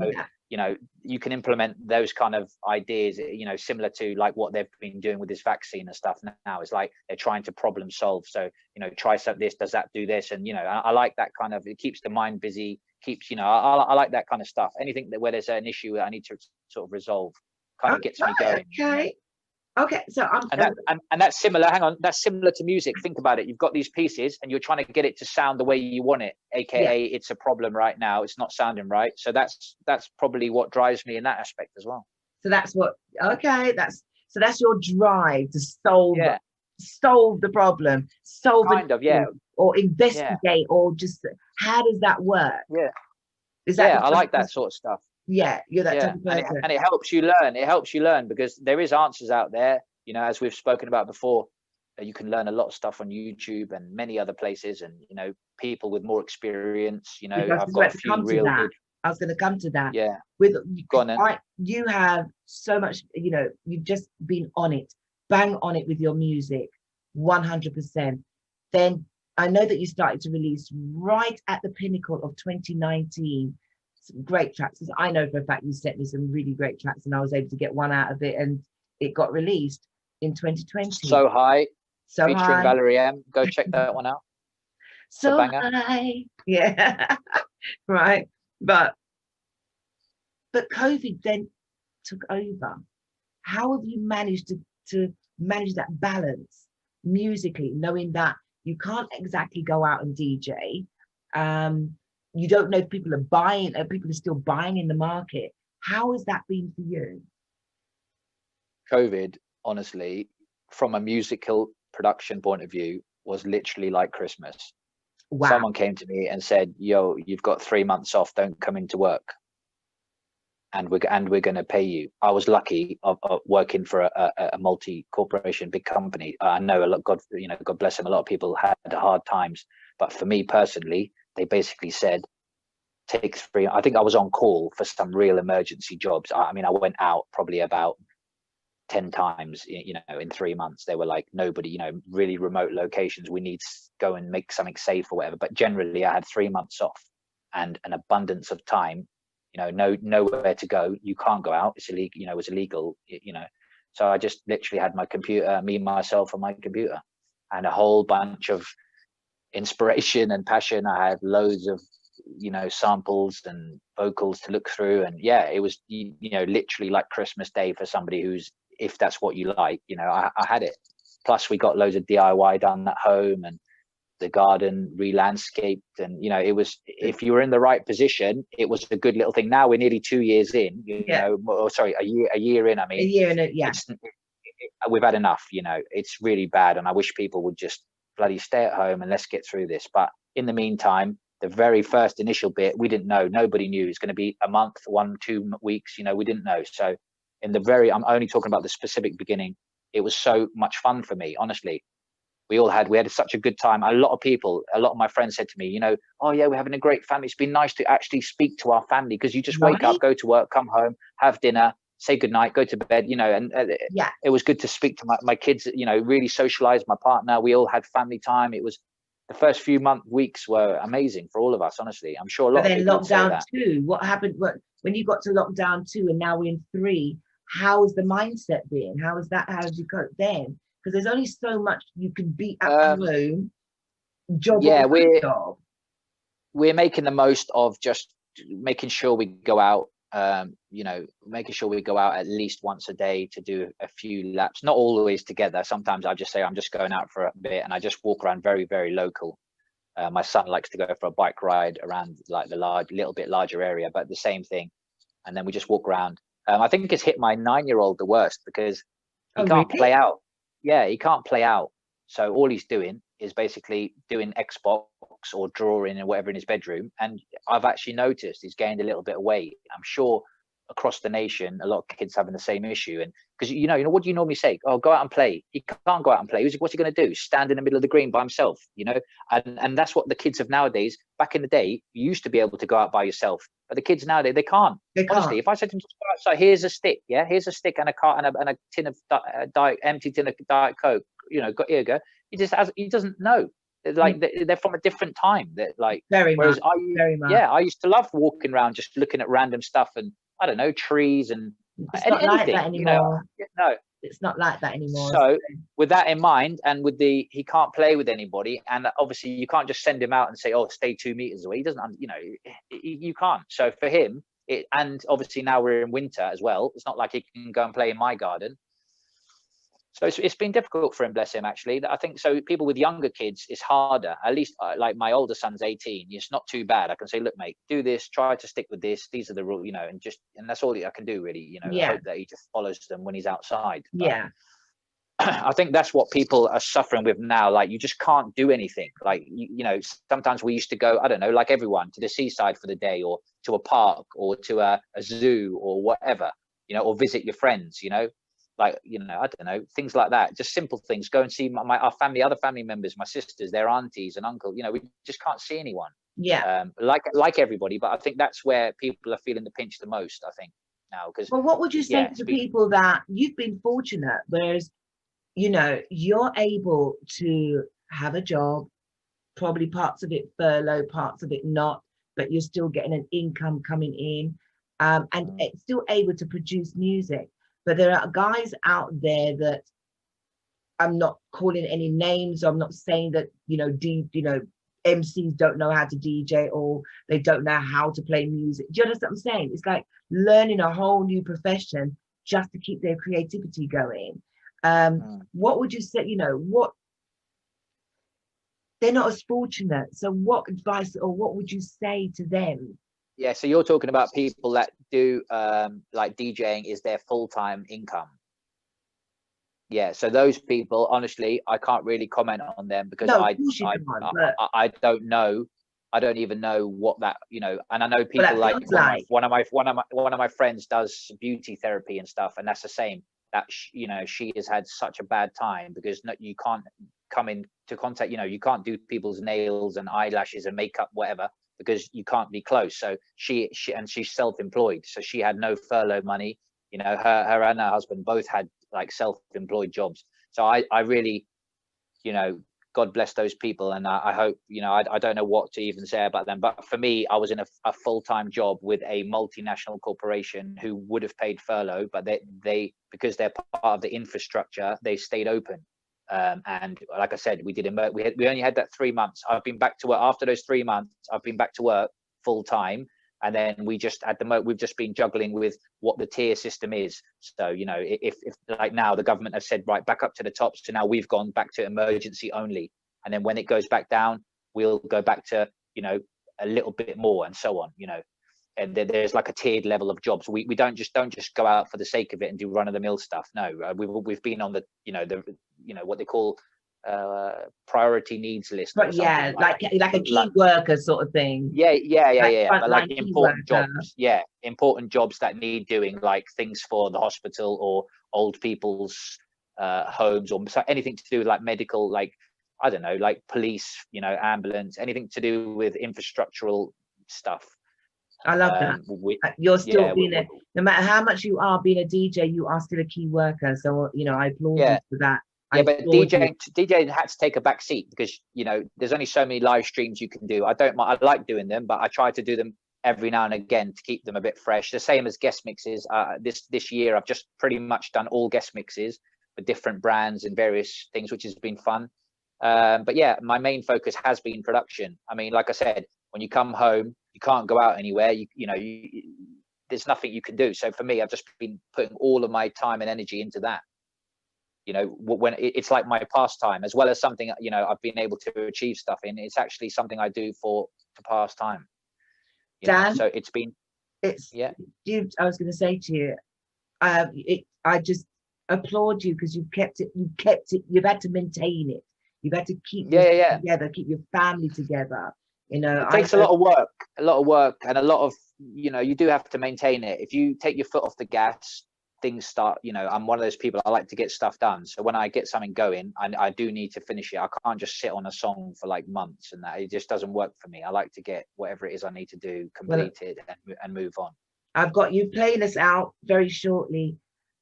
you know, you can implement those kind of ideas, you know, similar to like what they've been doing with this vaccine and stuff now. It's like they're trying to problem solve. So, you know, try something, this, does that do this? And, you know, I like that kind of, it keeps the mind busy, keeps, you know, I like that kind of stuff. Anything that where there's an issue that I need to sort of resolve kind of gets me going. Okay, so and that's similar. Hang on, that's similar to music. Think about it. You've got these pieces, and you're trying to get it to sound the way you want it. AKA, it's a problem right now. It's not sounding right. So that's probably what drives me in that aspect as well. So that's what. Okay, that's your drive to solve the problem, or investigate, or just how does that work? Is that I like that sort of stuff. Yeah, you're that type of person. And it helps you learn. It helps you learn, because there is answers out there. You know, as we've spoken about before, you can learn a lot of stuff on YouTube and many other places. And, you know, people with more experience, you know, I've got a few real good. I was going to come to that. Yeah. Go on then. You have so much, you know, you've just been on it, bang on it with your music, 100%. Then I know that you started to release right at the pinnacle of 2019. Some great tracks. I know for a fact you sent me some really great tracks, and I was able to get one out of it, and it got released in 2020. So High, featuring Valerie M. Go check that one out. So High, yeah, right. But COVID then took over. How have you managed to manage that balance musically, knowing that you can't exactly go out and DJ? You don't know if people are buying, people are still buying in the market. How has that been for you? COVID, honestly, from a musical production point of view, was literally like Christmas. Wow. Someone came to me and said, yo, you've got 3 months off, don't come into work. And we're going to pay you. I was lucky of working for a multi-corporation, big company. I know a lot, God bless them, a lot of people had hard times. But for me personally, they basically said, take 3. I think I was on call for some real emergency jobs. I mean, I went out probably about 10 times, you know, in 3 months. They were like, nobody, you know, really remote locations, we need to go and make something safe or whatever. But generally I had 3 months off and an abundance of time, you know, nowhere to go. You can't go out. It's illegal, you know, it was illegal, you know. So I just literally had my computer, me, myself and my computer, and a whole bunch of inspiration and passion. I had loads of, you know, samples and vocals to look through, and it was, you know, literally like Christmas Day for somebody who's, if that's what you like, you know, I had it. Plus we got loads of DIY done at home, and the garden re-landscaped, and you know, it was, if you were in the right position, it was a good little thing. Now we're nearly 2 years in, you know, or sorry, a year in. I mean, A year in it, yeah. We've had enough. You know, it's really bad, and I wish people would just bloody stay at home and let's get through this. But in the meantime, the very first initial bit, we didn't know. Nobody knew it's going to be a month, 1-2 weeks. You know, we didn't know. So in the very, I'm only talking about the specific beginning. It was so much fun for me, honestly. We had such a good time. A lot of my friends said to me, you know, oh yeah, we're having a great family. It's been nice to actually speak to our family, because you just wake up, go to work, come home, have dinner, say goodnight, go to bed, you know, and it was good to speak to my kids, you know, really socialize, my partner. We all had family time. It was, the first few weeks were amazing for all of us, honestly. I'm sure a lot of people would say that. Lockdown 2, what happened when you got to lockdown 2 and now we're in 3? How has the mindset been? How did you cope then? Because there's only so much you can be at home. We're making the most of just making sure we go out, you know, making sure we go out at least once a day to do a few laps, not always together. Sometimes I just say I'm just going out for a bit, and I just walk around very, very local. My son likes to go for a bike ride around like the little bit larger area, but the same thing. And then we just walk around. I think it's hit my 9-year-old the worst, because he can't play out. Yeah, he can't play out. So all he's doing is basically doing Xbox or drawing or whatever in his bedroom. And I've actually noticed he's gained a little bit of weight. I'm sure across the nation, a lot of kids having the same issue. And because, you know, what do you normally say? Oh, go out and play. He can't go out and play. What's he going to do? Stand in the middle of the green by himself, you know? And that's what the kids have nowadays. Back in the day, you used to be able to go out by yourself. But the kids nowadays, they can't. Honestly, if I said to them, go outside, here's a stick, yeah? Here's a stick and a car and a tin of empty tin of Diet Coke, you know, here you go. He doesn't know. Like they're from a different time. That like very much. Yeah, I used to love walking around just looking at random stuff and I don't know, trees and it's not anything, like that anymore. You know, no, it's not like that anymore. So with that in mind, and with he can't play with anybody, and obviously you can't just send him out and say, oh, stay 2 meters away. He doesn't, you know, you can't. So for him, and obviously now we're in winter as well. It's not like he can go and play in my garden. So it's been difficult for him, bless him, actually. I think so. People with younger kids, it's harder. At least like my older son's 18. It's not too bad. I can say, look, mate, do this. Try to stick with this. These are the rules, you know, and that's all I can do, really. You know, I hope that he just follows them when he's outside. But I think that's what people are suffering with now. Like, you just can't do anything. Like, you know, sometimes we used to go, I don't know, like everyone, to the seaside for the day, or to a park, or to a zoo, or whatever, you know, or visit your friends, you know. Like, you know, I don't know, things like that, just simple things. Go and see our family, other family members, my sisters, their aunties and uncle. You know, we just can't see anyone. Like everybody. But I think that's where people are feeling the pinch the most, I think, now. Because well, what would you say to the people that you've been fortunate, whereas, you know, you're able to have a job, probably parts of it furlough, parts of it not, but you're still getting an income coming in, and still able to produce music. But there are guys out there that, I'm not calling any names. I'm not saying that, you know, MCs don't know how to DJ, or they don't know how to play music. Do you understand what I'm saying? It's like learning a whole new profession just to keep their creativity going. What would you say, you know, what, they're not as fortunate. So what advice, or what would you say to them? Yeah, so you're talking about people that do like DJing is their full-time income. Yeah, so those people, honestly, I can't really comment on them, because I don't know. I don't even know what that, you know. And I know people like one of my friends does beauty therapy and stuff, and that's the same. That you know, she has had such a bad time because you can't come into contact. You know, you can't do people's nails and eyelashes and makeup, whatever, because you can't be close. So she's self-employed, so she had no furlough money. You know, her and her husband both had like self-employed jobs. So I really, you know, God bless those people, and I hope, you know, I don't know what to even say about them. But for me, I was in a full-time job with a multinational corporation who would have paid furlough, but they because they're part of the infrastructure, they stayed open. And like I said, we only had that 3 months. I've been back to work after those 3 months. I've been back to work full time, and then we just we've just been juggling with what the tier system is. So, you know, if like now the government have said, right, back up to the top, so now we've gone back to emergency only. and then when it goes back down, we'll go back to, you know, a little bit more, and so on, you know. And there's like a tiered level of jobs. We don't just go out for the sake of it and do run of the mill stuff. No, we've been on the, you know, what they call priority needs list. But yeah, like a key worker sort of thing. Yeah. But like Frontline key important worker. jobs. Yeah, important jobs that need doing, like things for the hospital or old people's homes, or anything to do with like medical, like, I don't know, like police, you know, ambulance, anything to do with infrastructural stuff. I love that. You're still being no matter how much you are being a DJ, you are still a key worker. So, you know, I applaud you for that. Yeah, but DJ had to take a back seat because, you know, there's only so many live streams you can do. I like doing them, but I try to do them every now and again to keep them a bit fresh. The same as guest mixes. This year, I've just pretty much done all guest mixes for different brands and various things, which has been fun. But yeah, my main focus has been production. I mean, like I said, when you come home, you can't go out anywhere. There's nothing you can do. So for me, I've just been putting all of my time and energy into that. You know, when it's like my pastime, as well as something, you know, I've been able to achieve stuff in. It's actually something I do to pass time. Dan, so it's yeah. I was going to say to you, I just applaud you because you've kept it. You've had to maintain it. You've had to keep together, keep your family together. You know, it takes a lot of work, and a lot of, you know, you do have to maintain it. If you take your foot off the gas, things start, you know, I'm one of those people, I like to get stuff done. So when I get something going, I do need to finish it. I can't just sit on a song for like months, and that it just doesn't work for me. I like to get whatever it is I need to do completed and move on. I've got you playing us out very shortly.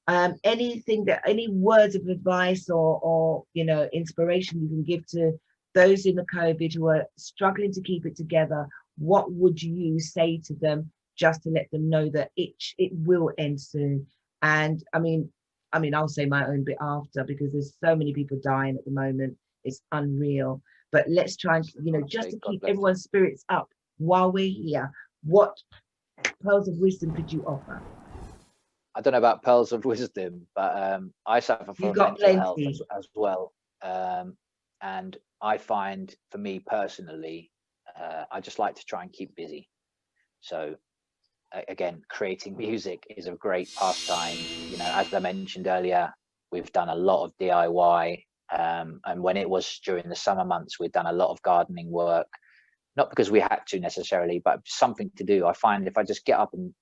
Any words of advice or you know, inspiration you can give to those in the COVID who are struggling to keep it together? What would you say to them just to let them know that it will end soon? And I mean, I'll say my own bit after, because there's so many people dying at the moment. It's unreal. But let's try and, you know, just to keep everyone's spirits up while we're here. What pearls of wisdom could you offer? I don't know about pearls of wisdom, but I suffer from mental health as well. And I find, for me personally, I just like to try and keep busy. So again, creating music is a great pastime. You know, as I mentioned earlier, we've done a lot of DIY. And when it was during the summer months, we've done a lot of gardening work, not because we had to necessarily, but something to do. I find if I just get up and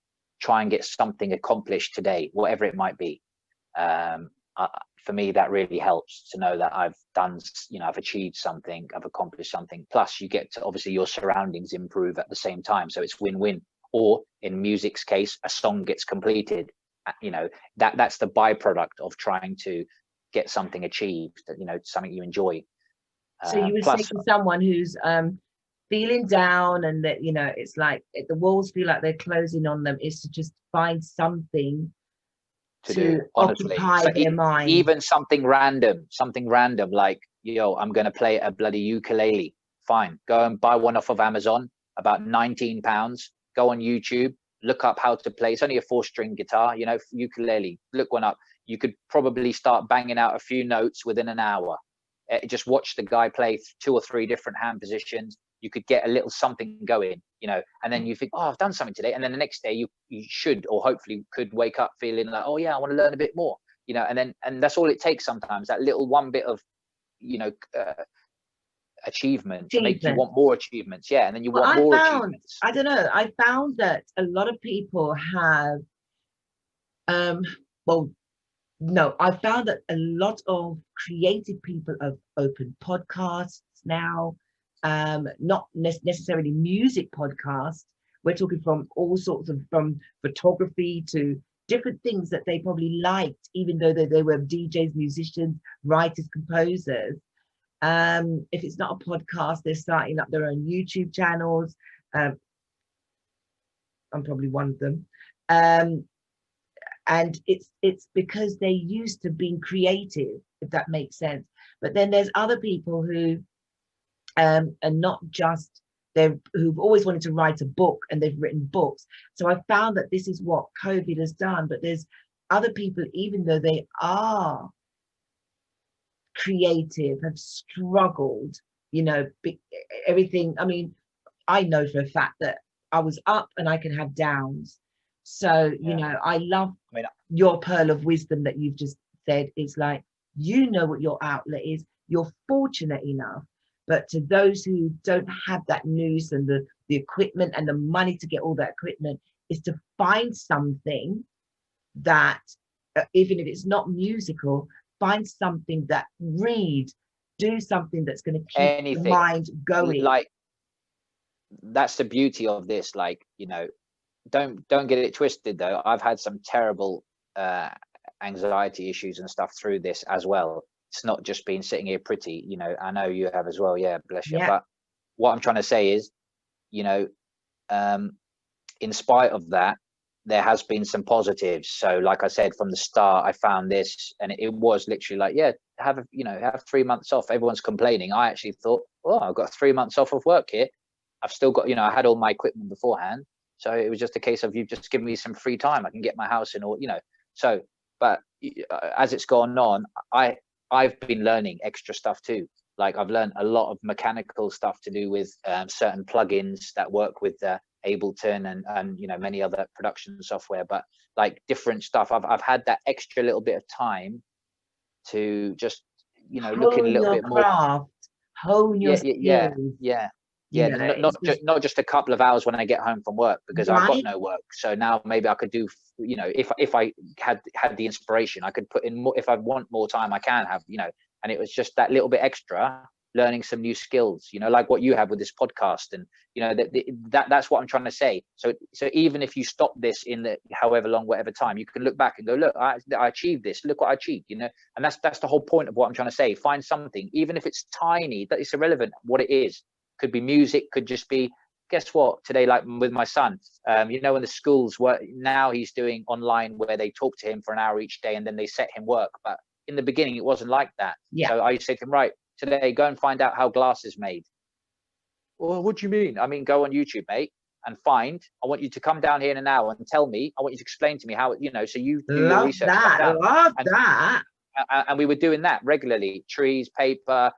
try and get something accomplished today, whatever it might be, for me, that really helps to know that I've done, you know, I've achieved something, I've accomplished something. Plus you get to, obviously your surroundings improve at the same time. So it's win-win. Or in music's case, a song gets completed. You know, that's the byproduct of trying to get something achieved, that, you know, something you enjoy. So you would say to someone who's feeling down and that, you know, it's like the walls feel like they're closing on them, is to just find something to occupy their mind. Even something random like, yo, I'm going to play a bloody ukulele. Fine. Go and buy one off of Amazon, about £19. Go on YouTube, look up how to play. It's only a 4-string guitar, you know, ukulele. Look one up. You could probably start banging out a few notes within an hour. Just watch the guy play 2 or 3 different hand positions. You could get a little something going, you know, and then you think, oh, I've done something today. And then the next day you should, or hopefully could wake up feeling like, oh yeah, I want to learn a bit more, you know, and that's all it takes sometimes, that little one bit of, you know, achievement to make you want more achievements. Yeah. And then you want more achievements. I don't know. I found that a lot of people have, I found that a lot of creative people have opened podcasts now. Not necessarily music podcasts. We're talking from all sorts of, from photography to different things that they probably liked, even though they were DJs, musicians, writers, composers. If it's not a podcast, they're starting up their own YouTube channels. I'm probably one of them. And it's because they used to being creative, if that makes sense. But then there's other people who are not just, who've always wanted to write a book, and they've written books. So I found that this is what COVID has done. But there's other people, even though they are creative have struggled, you know, everything. I mean, I know for a fact that I was up and I can have downs. So, you know, I love your pearl of wisdom that you've just said. It's like, you know what your outlet is. You're fortunate enough. But to those who don't have that news and the equipment and the money to get all that equipment, is to find something that, even if it's not musical, find something that do something that's going to keep anything, the mind going. Like, that's the beauty of this. Like, you know, don't get it twisted though. I've had some terrible anxiety issues and stuff through this as well. It's not just been sitting here pretty, you know. I know you have as well. Yeah, bless you. But what I'm trying to say is, you know, in spite of that, there has been some positives. So like I said, from the start, I found this, and it was literally like, yeah, have 3 months off. Everyone's complaining. I actually thought, oh, I've got 3 months off of work here. I've still got, you know, I had all my equipment beforehand. So it was just a case of, you just give me some free time. I can get my house in order, you know. So, but as it's gone on, I've been learning extra stuff too. Like, I've learned a lot of mechanical stuff to do with certain plugins that work with Ableton and you know, many other production software, but like different stuff. I've had that extra little bit of time to just, you know, look in a little bit more. Hone your skills. Not just a couple of hours when I get home from work, because I've got no work. So now maybe I could do, you know, if I had the inspiration, I could put in more. If I want more time, I can have, you know. And it was just that little bit extra, learning some new skills, you know, like what you have with this podcast. And, you know, that's what I'm trying to say. So even if you stop this in the however long, whatever time, you can look back and go, look, I achieved this. Look what I achieved, you know. And that's the whole point of what I'm trying to say. Find something, even if it's tiny, that it's irrelevant what it is. Could be music, could just be, guess what, today, like with my son, you know, in the schools, where now he's doing online, where they talk to him for an hour each day and then they set him work. But in the beginning, it wasn't like that. So I used to say to him, right, today, go and find out how glass is made. Well, what do you mean? I mean, go on YouTube, mate, and I want you to come down here in an hour and tell me. I want you to explain to me how, you know, so you do your research. Love that. And we were doing that regularly. Trees, paper,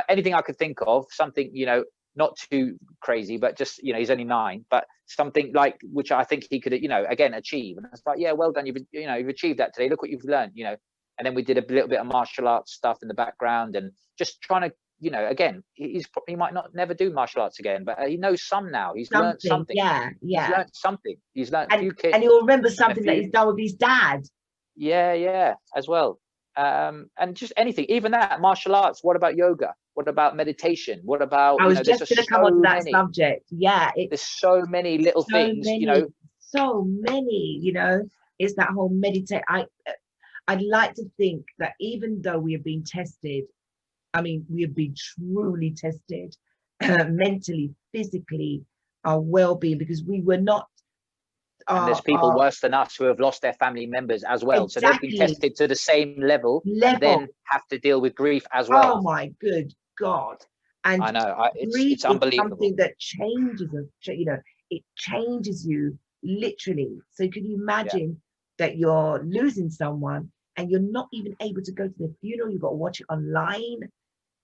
anything I could think of, something, you know, not too crazy, but just, you know, he's only 9, but something like, which I think he could, you know, again, achieve. And it's like, yeah, well done. You've achieved that today. Look what you've learned, you know. And then we did a little bit of martial arts stuff in the background, and just trying to, you know, again, he might not never do martial arts again, but he knows some now. He's learned something. He's learned something. He's learned a few kicks. And he'll remember something that he's done with his dad. Yeah, as well. And just anything, even that martial arts. What about yoga? What about meditation? What about, I was just going to come on to that subject. Yeah, there's so many little things, you know. So many, you know. It's that whole meditate. I'd like to think that even though we have been tested, I mean, we have been truly tested mentally, physically, our well-being, because we were not. And there's people worse than us who have lost their family members as well. Exactly. So they've been tested to the same level. And then have to deal with grief as well. Oh my good God. And I know, it's unbelievable. Something that changes, you know, it changes you literally. So can you imagine that you're losing someone and you're not even able to go to the funeral? You've got to watch it online.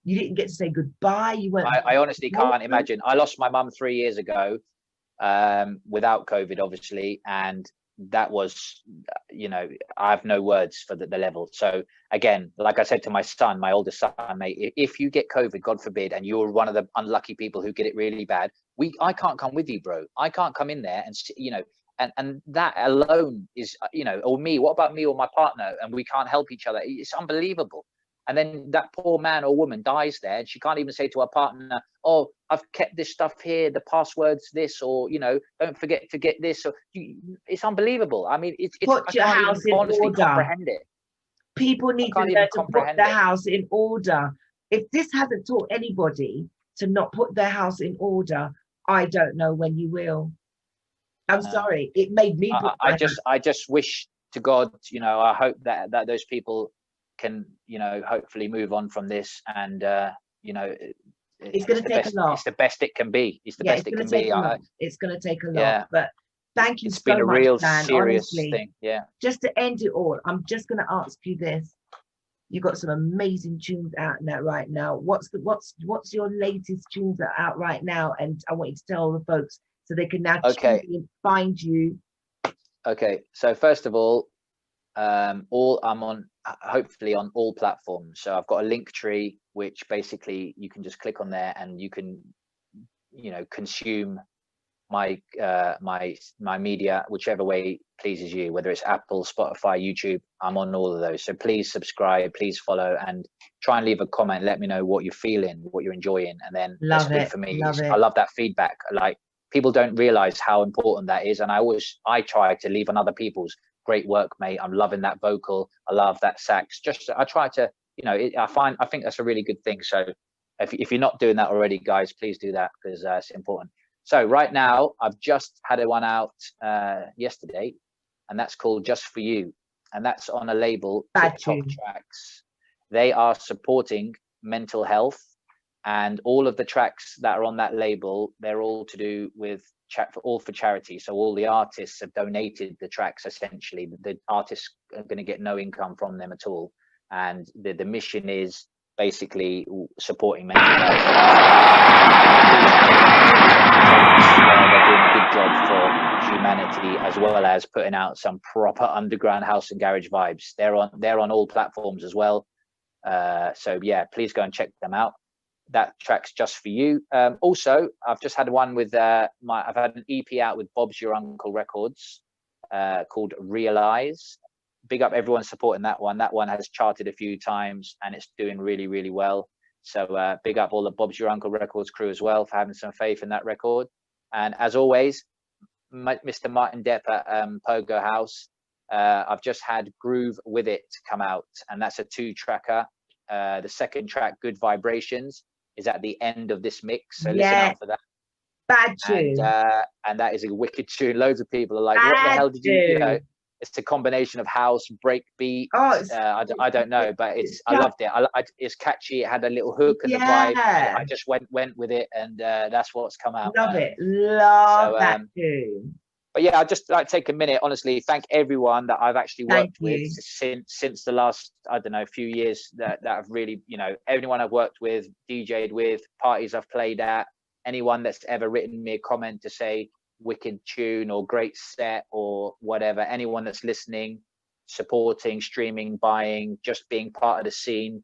You didn't get to say goodbye. You weren't. I honestly can't imagine. I lost my mum 3 years ago, without COVID, obviously, and that was, you know, I have no words for the level. So again, like I said to my son, my oldest son, mate, if you get COVID, God forbid, and you're one of the unlucky people who get it really bad, I can't come with you, bro. I can't come in there and, you know. And that alone is, you know, or me, what about me or my partner? And we can't help each other. It's unbelievable. And then that poor man or woman dies there, and she can't even say to her partner, oh, I've kept this stuff here, the password's this, or, you know, don't forget to get this. Or it's unbelievable. I mean, put your house in order. Comprehend it. People need to learn to put their house in order. If this hasn't taught anybody to not put their house in order, I don't know when you will. I'm sorry, it made me. I just wish to God, you know, I hope that those people can, you know, hopefully move on from this, and you know, it's going to take a lot. It's the best it can be. It's the best it can be. It's going to take a lot, but thank you so much. It's been a real serious thing. Yeah. Just to end it all, I'm just going to ask you this: You've got some amazing tunes out now right now. What's your latest tunes that are out right now? And I want you to tell the folks so they can now find you. Okay, so first of all, I'm on hopefully on all platforms. So I've got a link tree, which basically you can just click on there and you can, you know, consume my my media whichever way pleases you, whether it's Apple, Spotify, YouTube. I'm on all of those. So please subscribe, please follow, and try and leave a comment. Let me know what you're feeling, what you're enjoying, and then that's good for me. I love that feedback. Like, people don't realize how important that is, and I try to leave on other people's. Great work, mate. I'm loving that vocal. I love that sax. I try to, you know, I think that's a really good thing. So if you're not doing that already, guys, please do that, because it's important. So right now, I've just had one out yesterday, and that's called Just For You. And that's on a label, TikTok Tracks. They are supporting mental health, and all of the tracks that are on that label, they're all to do with all for charity. So all the artists have donated the tracks. Essentially, the artists are going to get no income from them at all, and the mission is basically supporting mental health. They're doing a good job for humanity, as well as putting out some proper underground house and garage vibes. They're on all platforms as well. So yeah, please go and check them out. That track's Just For You. Also, I've just had one with I've had an EP out with Bob's Your Uncle Records called Realize. Big up everyone supporting that one. That one has charted a few times and it's doing really, really well. So big up all the Bob's Your Uncle Records crew as well for having some faith in that record. And as always, Mr. Martin Depp at Pogo House. I've just had Groove With It come out, and that's a 2-tracker. The second track, Good Vibrations, is at the end of this mix, so listen out for that. Bad tune. And that is a wicked tune. Loads of people are like, what the hell did you know? It's a combination of house, breakbeat. I don't know, but I loved it. It's catchy. It had a little hook and the vibe. I just went with it, and that's what's come out. Love it. Love that tune. But yeah, I'd just like to take a minute, honestly, thank everyone that I've actually worked with since the last, I don't know, few years that I've really, you know, everyone I've worked with, DJ'd with, parties I've played at, anyone that's ever written me a comment to say wicked tune or great set or whatever, anyone that's listening, supporting, streaming, buying, just being part of the scene.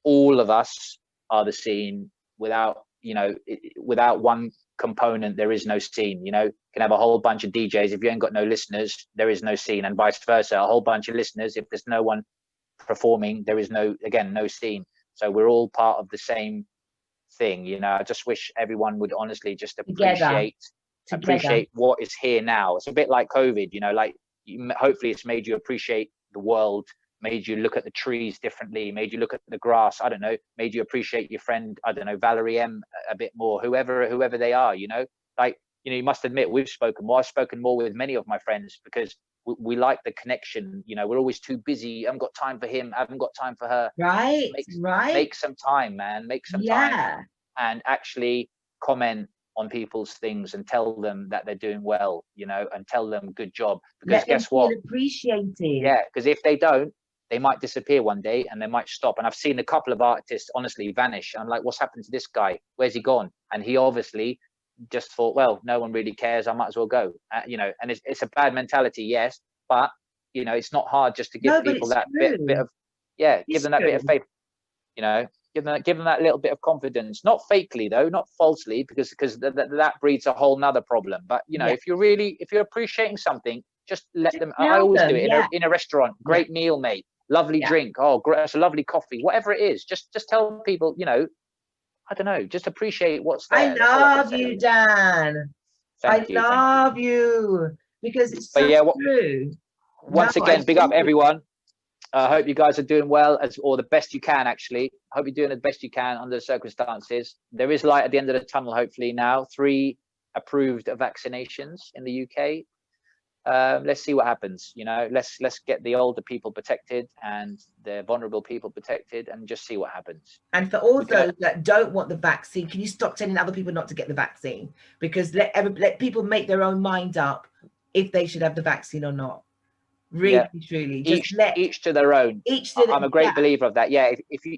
All of us are the scene. Without, you know, without one component, there is no scene. You know, you can have a whole bunch of DJs, if you ain't got no listeners, there is no scene, and vice versa. A whole bunch of listeners, if there's no one performing, there is no scene. So we're all part of the same thing. You know, I just wish everyone would honestly just appreciate what is here now. It's a bit like COVID, you know, like hopefully it's made you appreciate the world, made you look at the trees differently, made you look at the grass, I don't know, made you appreciate your friend, I don't know, Valerie M a bit more, whoever they are, you know, like, you know, you must admit I've spoken more with many of my friends because we like the connection. You know, we're always too busy. I haven't got time for him. I haven't got time for her. Right. Make some time, man. Make some time and actually comment on people's things and tell them that they're doing well, you know, and tell them good job. Because guess what? Appreciated. Yeah, because if they don't, they might disappear one day and they might stop. And I've seen a couple of artists honestly vanish. I'm like, what's happened to this guy? Where's he gone? And he obviously just thought, well, no one really cares. I might as well go. You know, and it's a bad mentality, yes, but you know, it's not hard just to give people that bit of, give them that bit of faith. You know, give them that little bit of confidence, not fakely though, not falsely, because that breeds a whole nother problem. But you know, if you're appreciating something, just let them. I always do it in a restaurant. Great meal, mate. Lovely drink. Oh, great, that's a lovely coffee. Whatever it is, just tell people, you know, I don't know, just appreciate what's there. I love you, Dan. I love you because it's so true. Once again, big up everyone. I hope you guys are doing well, or the best you can, actually. I hope you're doing the best you can under the circumstances. There is light at the end of the tunnel, hopefully now. 3 approved vaccinations in the UK. Let's see what happens. You know, let's get the older people protected and the vulnerable people protected, and just see what happens. And for all those that don't want the vaccine, can you stop telling other people not to get the vaccine? Because let people make their own mind up if they should have the vaccine or not. Really, truly. Just Each to their own. I'm a great believer of that. Yeah, if you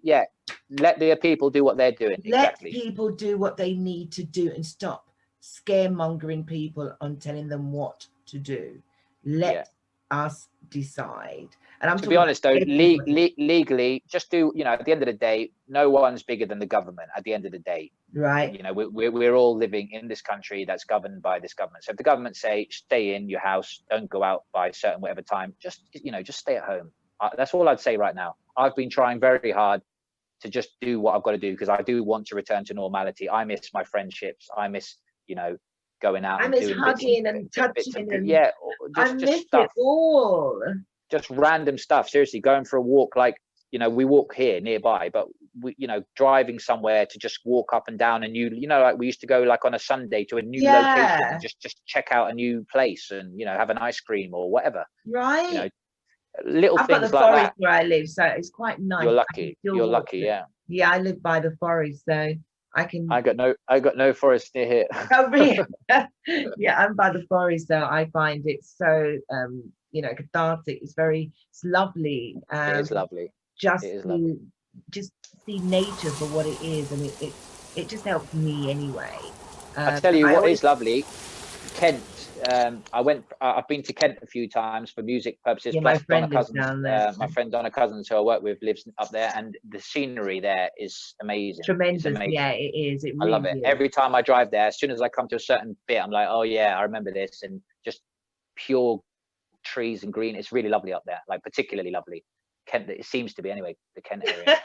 let the people do what they're doing. Let people do what they need to do and stop scaremongering people on telling them what to do. Let us decide. And to be honest though, legally, just do, at the end of the day, no one's bigger than the government at the end of the day. Right. We're all living in this country that's governed by this government. So if the government say, stay in your house, don't go out by a certain whatever time, just stay at home. That's all I'd say right now. I've been trying very hard to just do what I've got to do, because I do want to return to normality. I miss my friendships. I miss, going out. I miss hugging and touching. I miss stuff. It all. Just random stuff. Seriously, going for a walk, like, we walk here nearby, but we, driving somewhere to just walk up and down a new, like we used to go like on a Sunday to a new location and just check out a new place and, have an ice cream or whatever. Right. Little I've things got the like forest that. where I live, so it's quite nice. You're lucky. You're lucky, yeah. Yeah, I live by the forest, so I can. I got no forest near here. Oh, really? Yeah, I'm by the forest, so I find it so cathartic. It's lovely. It is lovely. Just see nature for what it is, and it just helps me anyway. I tell you what is lovely, Kent. I've been to Kent a few times for music purposes. Yeah, Plus, my friend Donna Cousins, down there. my friend Donna Cousins, who I work with, lives up there, and the scenery there is amazing. Tremendous. It's amazing. Yeah, it is. It I really love it. is. Every time I drive there, as soon as I come to a certain bit, I'm like, oh yeah, I remember this, and just pure trees and green. It's really lovely up there, like particularly lovely. Kent, it seems to be anyway, the Kent area.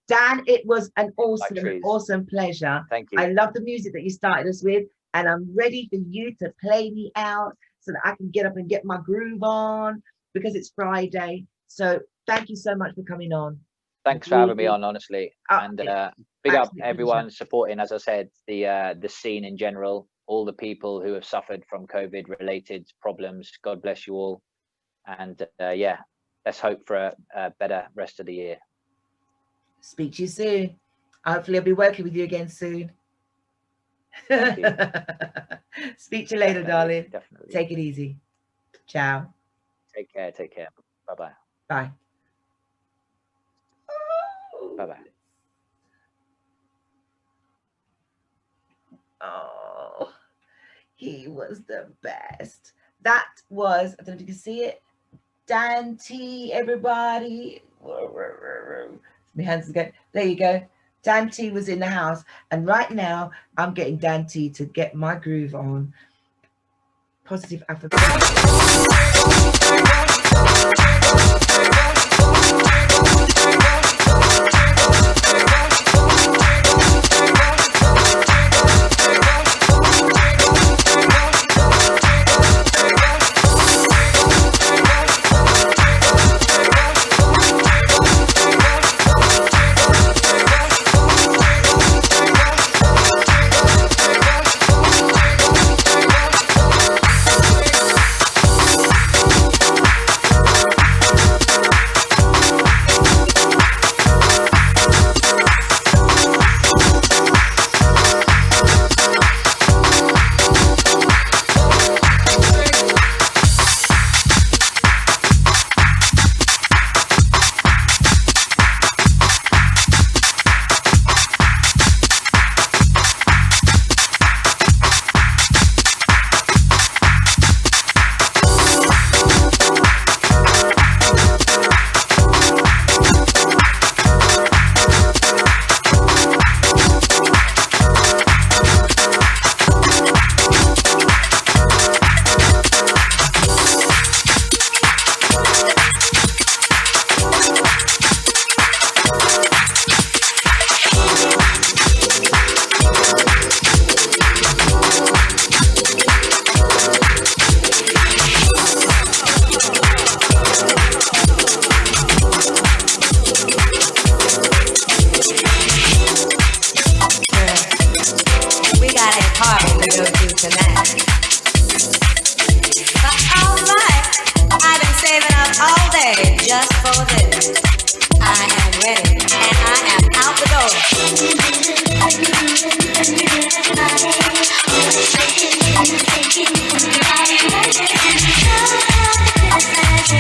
Dan, it was an awesome pleasure. Thank you. I love the music that you started us with, and I'm ready for you to play me out so that I can get up and get my groove on, because it's Friday. So thank you so much for coming on. Thanks for having me on, honestly. And big up everyone supporting, as I said, the scene in general, all the people who have suffered from COVID related problems. God bless you all. And let's hope for a better rest of the year. Speak to you soon. Hopefully I'll be working with you again soon. Speak to you later, darling. Definitely. Take it easy. Ciao. Take care. Bye-bye. Bye. Bye-bye. Oh, he was the best. That was, I don't know if you can see it, Dan T, everybody. My hands again. There you go. Dan T was in the house, and right now I'm getting Dan T to get my groove on. Positive affirmation. Thank you.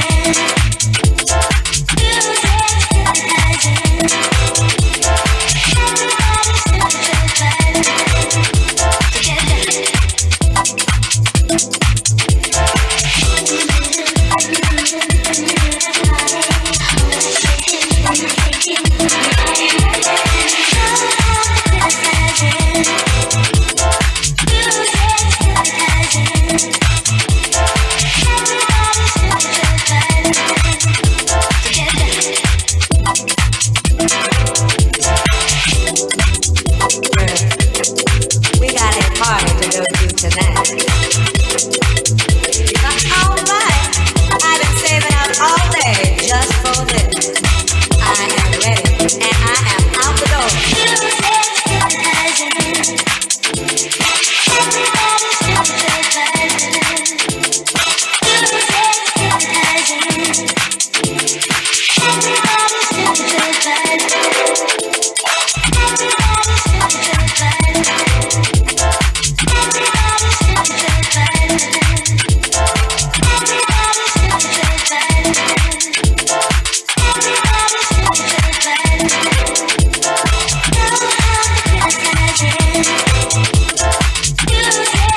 Music.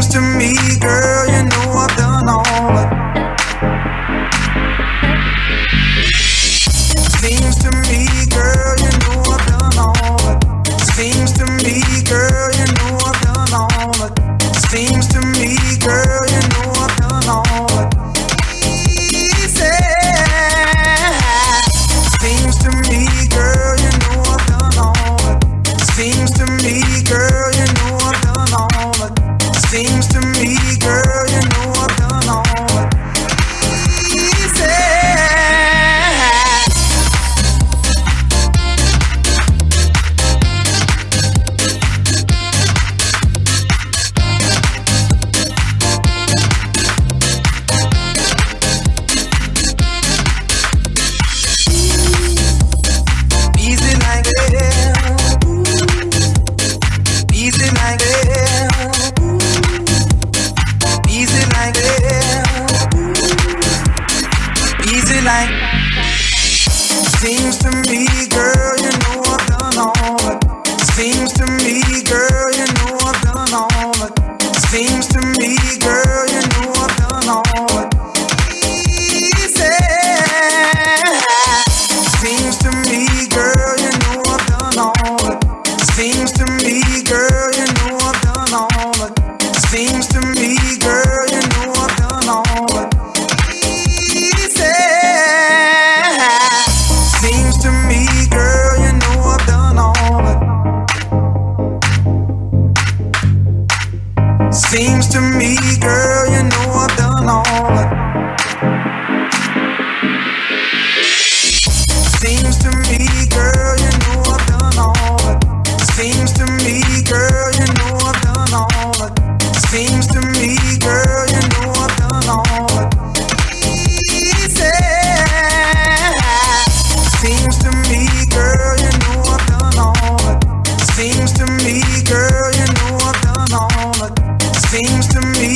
Seems to me, girl, you know I've done all it. Seems to me, girl, you know I've done all it. Seems to me, girl, you know I've done all it. Seems to me, girl, you know I've done all it. Easy. Seems to me, girl, you know I've done all it. Seems to me, girl, you know I've done all it. Seems to me, girl, you know I've done all it. Easy. Easy like that. Easy like that. Easy like that. Easy like. Seems to me, girl, you know I've done all it. Seems to me, girl, you know I've done all it. Seems to me, girl, you know I've done all it. Easy. Seems to me, girl, you know I've done all it. Seems to me, girl, you know I've done all it. Seems to me, girl, you know I've done all it. Easy. Seems to me, girl, you know I've done all it. Seems to me, girl, you know I've done all it. Seems to me, girl, you know I've done all it. Seems to me, girl, you know I've done all it. Seems to me, girl, you know I've done all it. Easy. Seems to me, girl, you know I've done all it. Seems to me, girl, you know I've done all it. Seems to me,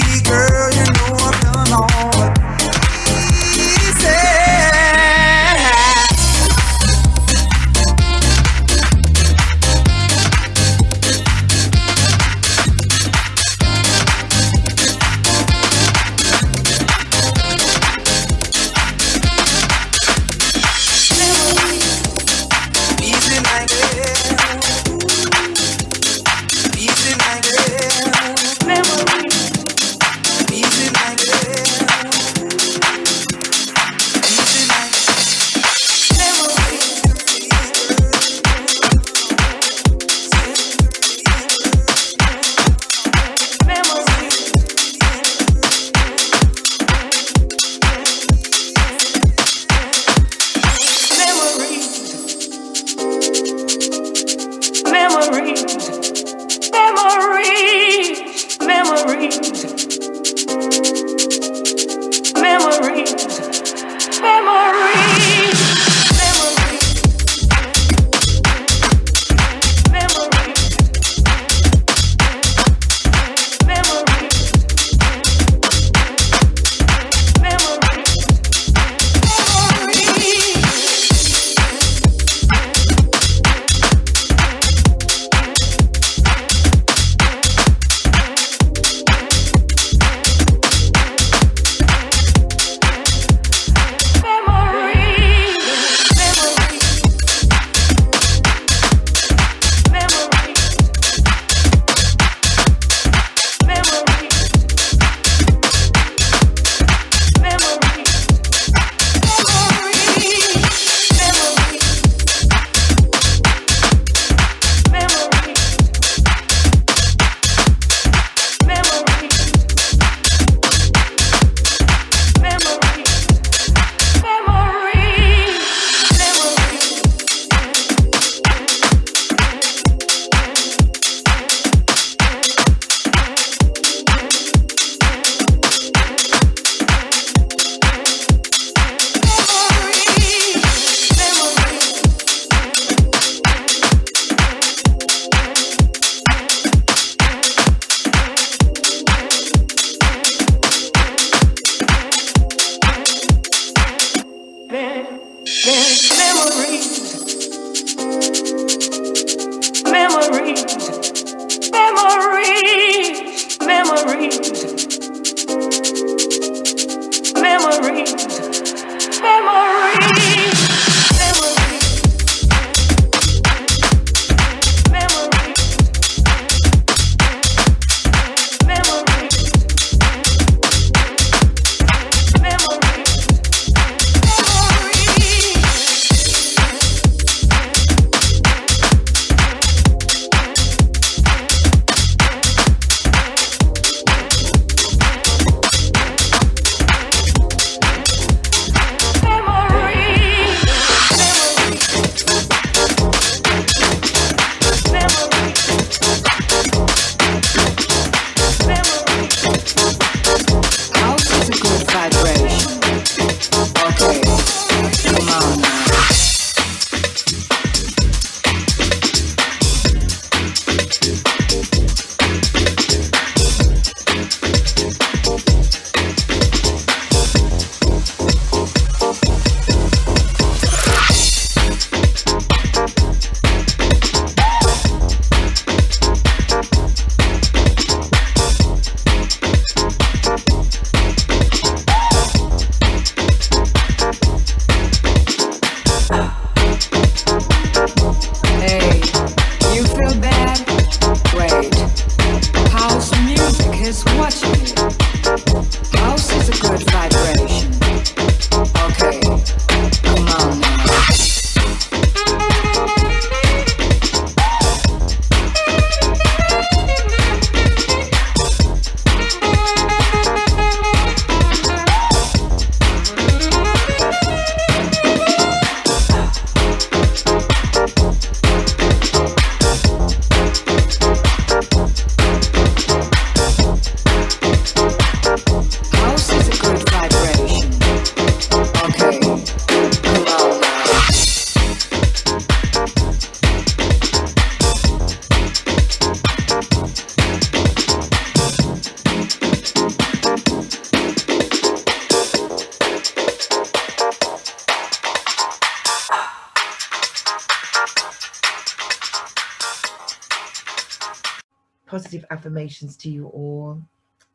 positive affirmations to you all.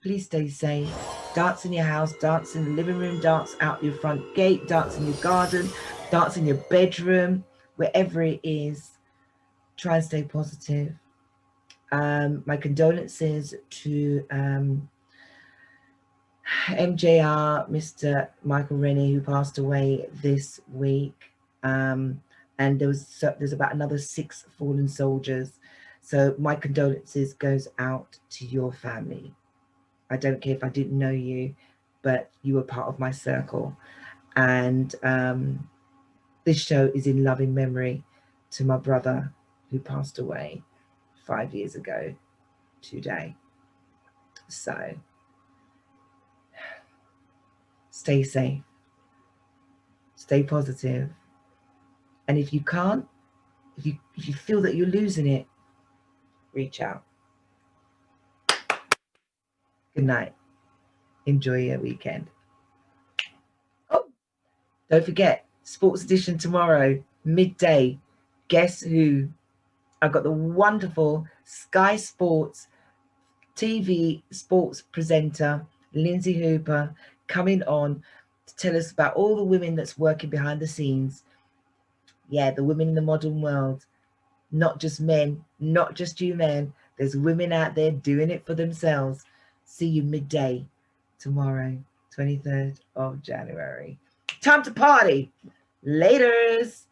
Please stay safe. Dance in your house, dance in the living room, dance out your front gate, dance in your garden, dance in your bedroom, wherever it is. Try and stay positive. My condolences to MJR, Mr. Michael Rennie, who passed away this week. And there's about another 6 fallen soldiers. So my condolences goes out to your family. I don't care if I didn't know you, but you were part of my circle. And this show is in loving memory to my brother who passed away 5 years ago today. So stay safe, stay positive. And if you can't, if you feel that you're losing it, reach out. Good night. Enjoy your weekend. Oh, don't forget, Sports Edition tomorrow, midday. Guess who? I've got the wonderful Sky Sports TV sports presenter, Lindsay Hooper, coming on to tell us about all the women that's working behind the scenes. Yeah, the women in the modern world. Not just men, not just you men. There's women out there doing it for themselves. See you midday tomorrow, 23rd of January. Time to party. Laters.